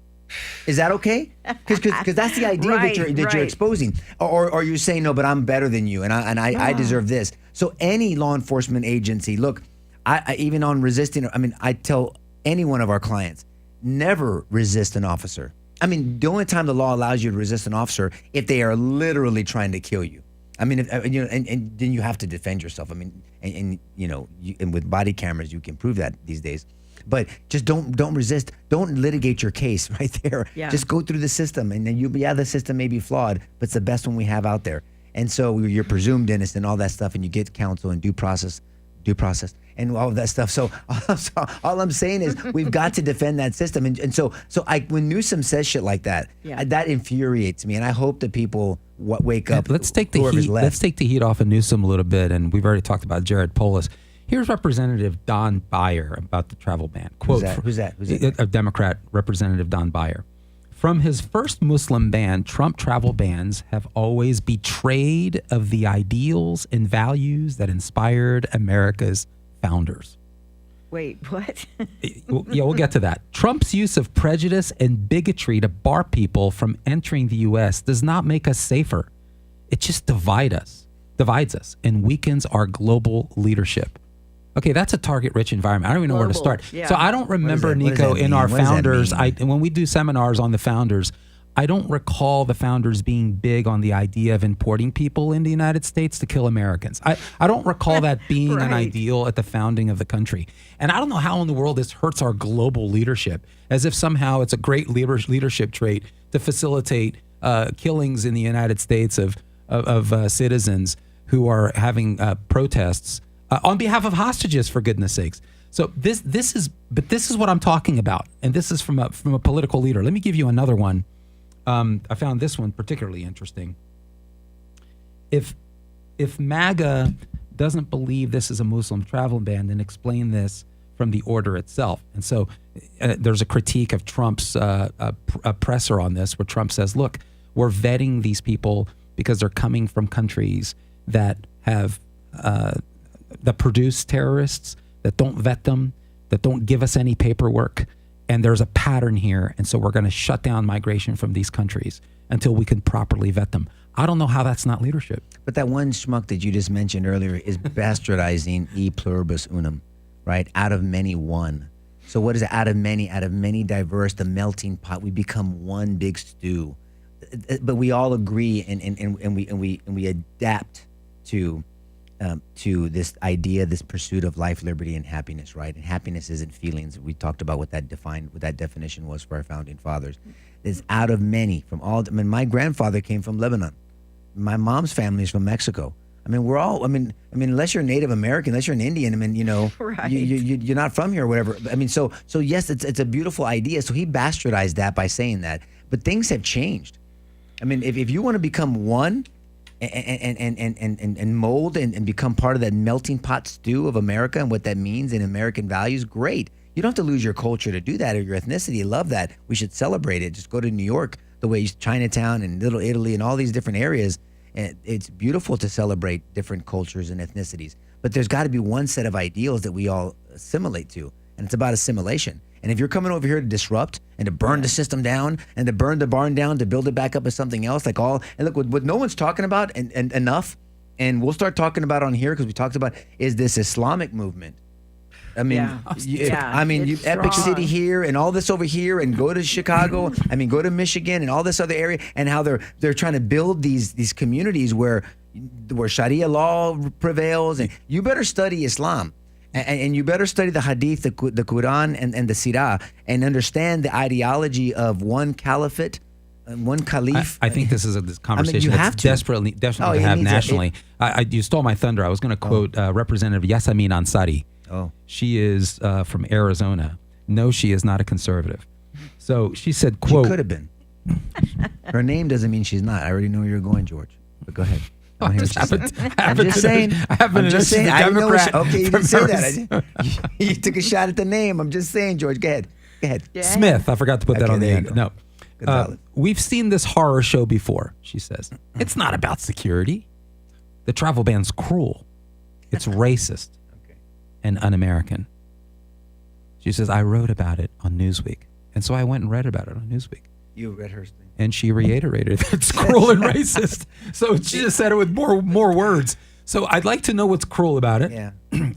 Is that okay? Because that's the idea that you're exposing. Or you're saying, no, but I'm better than you and I deserve this. So any law enforcement agency, look, I even on resisting, I tell any one of our clients, never resist an officer. The only time the law allows you to resist an officer if they are literally trying to kill you. And then you have to defend yourself. And with body cameras, you can prove that these days. But just don't resist. Don't litigate your case right there. Yeah. Just go through the system, and then the system may be flawed, but it's the best one we have out there. And so you're presumed innocent and all that stuff, and you get counsel and due process, and all of that stuff. So all I'm saying is we've got to defend that system. And so when Newsom says shit like that, that infuriates me. And I hope that people wake up. Let's take the heat. Let's take the heat off of Newsom a little bit. And we've already talked about Jared Polis. Here's Representative Don Beyer about the travel ban. Quote, Who's that? A Democrat, Representative Don Beyer. From his first Muslim ban, Trump travel bans have always betrayed of the ideals and values that inspired America's founders. Wait, what? Yeah, we'll get to that. Trump's use of prejudice and bigotry to bar people from entering the U.S. does not make us safer. It just divides us, and weakens our global leadership. Okay, that's a target-rich environment. I don't even know where to start. Yeah. So I don't remember, Nico, in our founders, when we do seminars on the founders, I don't recall the founders being big on the idea of importing people in the United States to kill Americans. I don't recall that being an ideal at the founding of the country. And I don't know how in the world this hurts our global leadership, as if somehow it's a great leadership trait to facilitate killings in the United States of citizens who are having protests on behalf of hostages, for goodness sakes. So this is what I'm talking about, and this is from a political leader. Let me give you another one. I found this one particularly interesting. If MAGA doesn't believe this is a Muslim travel ban, then explain this from the order itself. And so there's a critique of Trump's presser on this, where Trump says, look, we're vetting these people because they're coming from countries that have that produce terrorists, that don't vet them, that don't give us any paperwork. And there's a pattern here. And so we're going to shut down migration from these countries until we can properly vet them. I don't know how that's not leadership. But that one schmuck that you just mentioned earlier is bastardizing e pluribus unum, right? Out of many, one. So what is it? Out of many diverse, the melting pot, we become one big stew. But we all agree and we adapt to this idea, this pursuit of life, liberty, and happiness, right? And happiness isn't feelings. We talked about what that definition was for our founding fathers. It's out of many, from all. My grandfather came from Lebanon. My mom's family is from Mexico. We're all. Unless you're Native American, unless you're an Indian, right. you're not from here or whatever. So yes, it's a beautiful idea. So he bastardized that by saying that. But things have changed. If you want to become one. And mold and become part of that melting pot stew of America and what that means in American values, great. You don't have to lose your culture to do that, or your ethnicity. Love that. We should celebrate it. Just go to New York, the way Chinatown and Little Italy and all these different areas. It's beautiful to celebrate different cultures and ethnicities. But there's got to be one set of ideals that we all assimilate to, and it's about assimilation. And if you're coming over here to disrupt and to burn the system down and to burn the barn down to build it back up as something else, and look, what no one's talking about and enough, and we'll start talking about on here because we talked about, is this Islamic movement. Epic City here and all this over here, and go to Chicago, go to Michigan and all this other area, and how they're trying to build these communities where Sharia law prevails, and you better study Islam. And you better study the Hadith, the Quran, and the Sirah, and understand the ideology of one caliphate, one caliph. I think this is a conversation that's desperately to have nationally. You stole my thunder. I was going to quote Representative Yasamin Ansari. Oh, she is from Arizona. No, she is not a conservative. So she said, quote, she could have been. Her name doesn't mean she's not. I already know where you're going, George. But go ahead. I'm just saying. I know. Okay, you didn't say that. You took a shot at the name. I'm just saying, George. Go ahead. Yeah. Smith. I forgot to put that on the end. No. We've seen this horror show before, she says. It's not about security. The travel ban's cruel. It's racist and un-American. She says, I wrote about it on Newsweek. And so I went and read about it on Newsweek. You read her thing. And she reiterated it's cruel and racist. So she just said it with more words. So I'd like to know what's cruel about it. Yeah.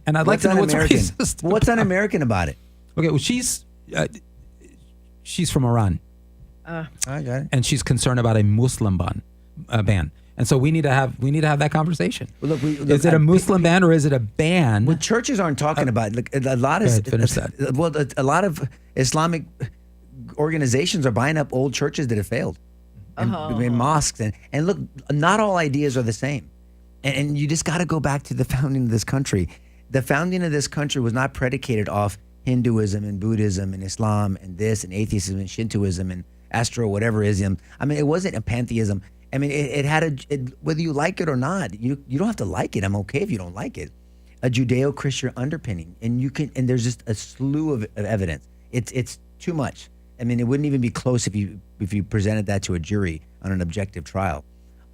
And I'd like to know what's racist. What's un-American about it? Okay, well, she's from Iran. I got it. And she's concerned about a Muslim ban. And so we need to have that conversation. Well, look, is it a Muslim ban or is it a ban? What churches aren't talking about? Look, a lot of finish that. Well, a lot of Islamic organizations are buying up old churches that have failed, and mosques, and look, not all ideas are the same, and you just got to go back to the founding of this country. The founding of this country was not predicated off Hinduism and Buddhism and Islam and this and atheism and Shintoism and Astro whatever ism. I mean, it wasn't a pantheism. I mean, it had whether you like it or not, you don't have to like it. I'm okay if you don't like it. A Judeo-Christian underpinning, and there's just a slew of evidence. It's too much. I mean, it wouldn't even be close if you presented that to a jury on an objective trial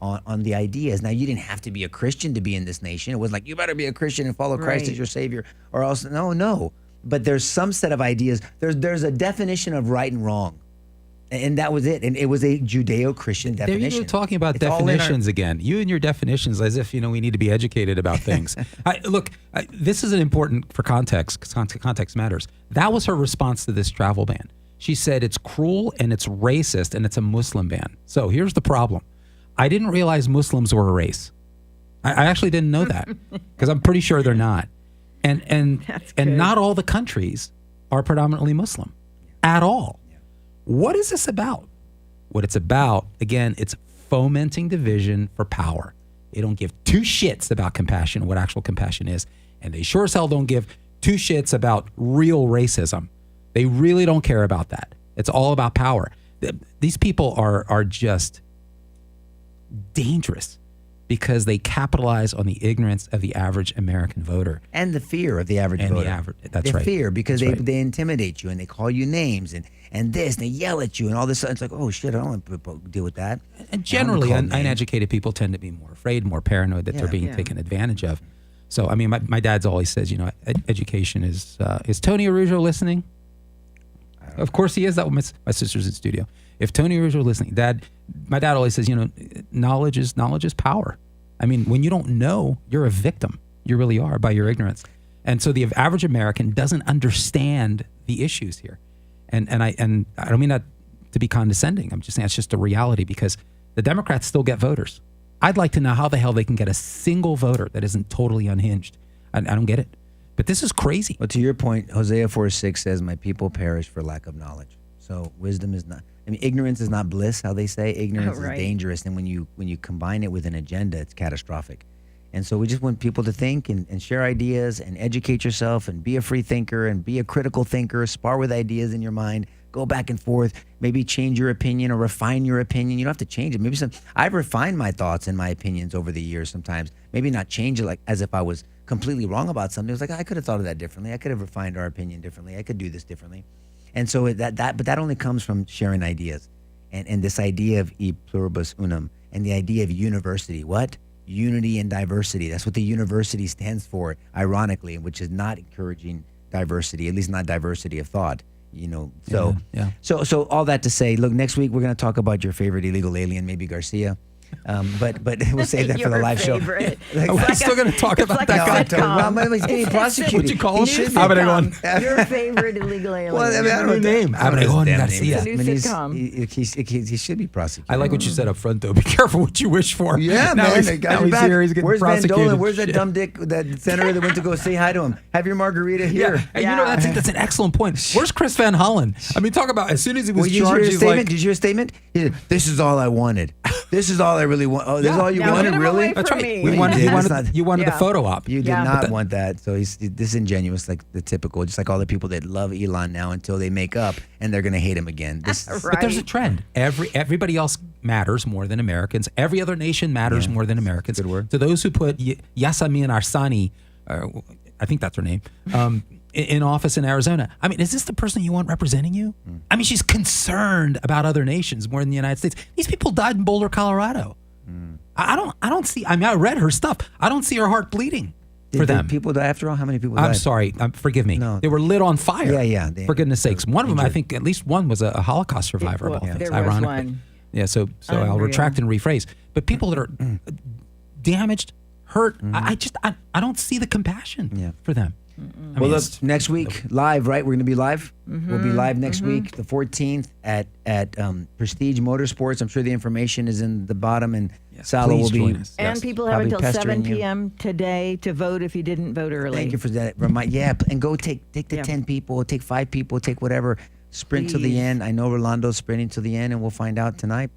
on the ideas. Now, you didn't have to be a Christian to be in this nation. It wasn't like you better be a Christian and follow Christ as your savior, or else no. But there's some set of ideas. There's a definition of right and wrong. And that was it. And it was a Judeo-Christian definition. You're talking about definitions again. You and your definitions, as if, we need to be educated about things. This is important for context, because context matters. That was her response to this travel ban. She said it's cruel and it's racist and it's a Muslim ban. So here's the problem. I didn't realize Muslims were a race. I actually didn't know that, because I'm pretty sure they're not. And not all the countries are predominantly Muslim at all. What is this about? What it's about, again, it's fomenting division for power. They don't give two shits about compassion, what actual compassion is. And they sure as hell don't give two shits about real racism. They really don't care about that. It's all about power. These people are just dangerous because they capitalize on the ignorance of the average American voter. And the fear of the average voter. That's right. The fear, because they intimidate you and they call you names and this, and they yell at you and all this. It's like, oh, shit, I don't want to deal with that. And generally, uneducated people tend to be more afraid, more paranoid that they're being taken advantage of. So, I mean, my dad's always says, education is Tony Arujo listening? Of course he is. That my sister's in studio. If Tony Arujo listening, my dad always says, knowledge is power. I mean, when you don't know, you're a victim. You really are, by your ignorance. And so the average American doesn't understand the issues here. And I don't mean that to be condescending. I'm just saying it's just a reality, because the Democrats still get voters. I'd like to know how the hell they can get a single voter that isn't totally unhinged. I don't get it. But this is crazy. Well, to your point, Hosea 4:6 says, my people perish for lack of knowledge. So wisdom is not, ignorance is not bliss, how they say. Ignorance is dangerous. And when you combine it with an agenda, it's catastrophic. And so we just want people to think and share ideas and educate yourself and be a free thinker and be a critical thinker, spar with ideas in your mind, go back and forth, maybe change your opinion or refine your opinion. You don't have to change it. Maybe I've refined my thoughts and my opinions over the years sometimes. Maybe not change it like as if I was completely wrong about something. It was like, I could have thought of that differently. I could have refined our opinion differently. I could do this differently. And so but that only comes from sharing ideas and this idea of e pluribus unum and the idea of university. What? Unity and diversity. That's what the university stands for, ironically, which is not encouraging diversity, at least not diversity of thought. So all that to say, look, next week we're going to talk about your favorite illegal alien, maybe Garcia. But we'll save that for the live show. We're still going to talk about that guy. Well, he's getting prosecuted. What'd you call him? Your favorite illegal alien. Well, I don't know name. Garcia. It's a new sitcom. He should be prosecuted. I like what you said up front, though. Be careful what you wish for. Yeah, now man. He's here. He's getting Where's prosecuted. Van Dolen? Where's that dumb dick, that senator that went to go say hi to him? Have your margarita here. Yeah. That's an excellent point. Where's Chris Van Hollen? I mean, talk about as soon as he was charged, he's like, did you hear a statement? He said, this is all I wanted. This is all I really want. Oh, this is all you wanted, really? That's right. You wanted the photo op. You did not want that. So he's disingenuous, like the typical, just like all the people that love Elon now until they make up and they're going to hate him again. But there's a trend. Everybody else matters more than Americans. Every other nation matters more than Americans. Good word. To those who put Yasamin Arsani, I think that's her name, in office in Arizona. I mean, is this the person you want representing you? I mean, she's concerned about other nations more than the United States. These people died in Boulder, Colorado. I don't see. I mean, I read her stuff. I don't see her heart bleeding. Did them. people die after all? How many people I'm died? sorry. Forgive me. No. They were lit on fire. Yeah. For goodness sakes. One of them, I injured. think at least one was a Holocaust survivor. Well, of all things, there was ironically. one. Yeah, so I'll Unreal. retract and rephrase. But people that are damaged, hurt, I don't see the compassion for them. I Well, mean, look, next week, live, right? We're going to be live. We'll be live next week, the 14th, at Prestige Motorsports. I'm sure the information is in the bottom, and Salo will please be. join us. And people have probably until pestering 7 you. p.m. today to vote if you didn't vote early. Thank you for that. And go take the 10 people, take 5 people, take whatever. Sprint to the Please. end. I know Rolando's sprinting to the end, and we'll find out tonight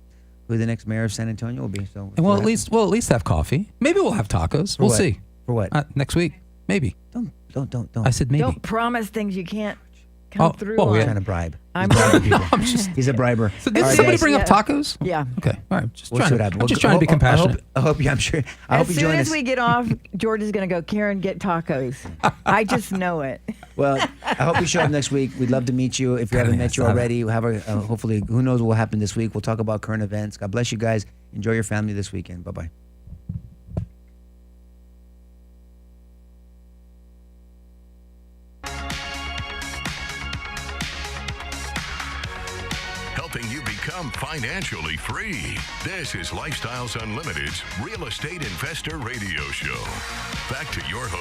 who the next mayor of San Antonio will be. So, and we'll at least have coffee. Maybe we'll have tacos. For We'll what? see. For what? Next week, maybe. Don't. I said maybe. Don't promise things you can't come through on. He's trying to bribe. I'm He's a briber. So did All right, somebody guys. bring up tacos? Yeah. Okay. All right. Just We'll trying see to, what happens. I'm just trying to be compassionate. I hope you. I'm sure. I hope As you soon join as us. we get off, George is going to go, Karen, get tacos. I just know it. Well, I hope you show up next week. We'd love to meet you. If you haven't met you already, we'll have hopefully, who knows what will happen this week. We'll talk about current events. God bless you guys. Enjoy your family this weekend. Bye-bye. Helping you become financially free. This is Lifestyles Unlimited's Real Estate Investor Radio Show. Back to your host.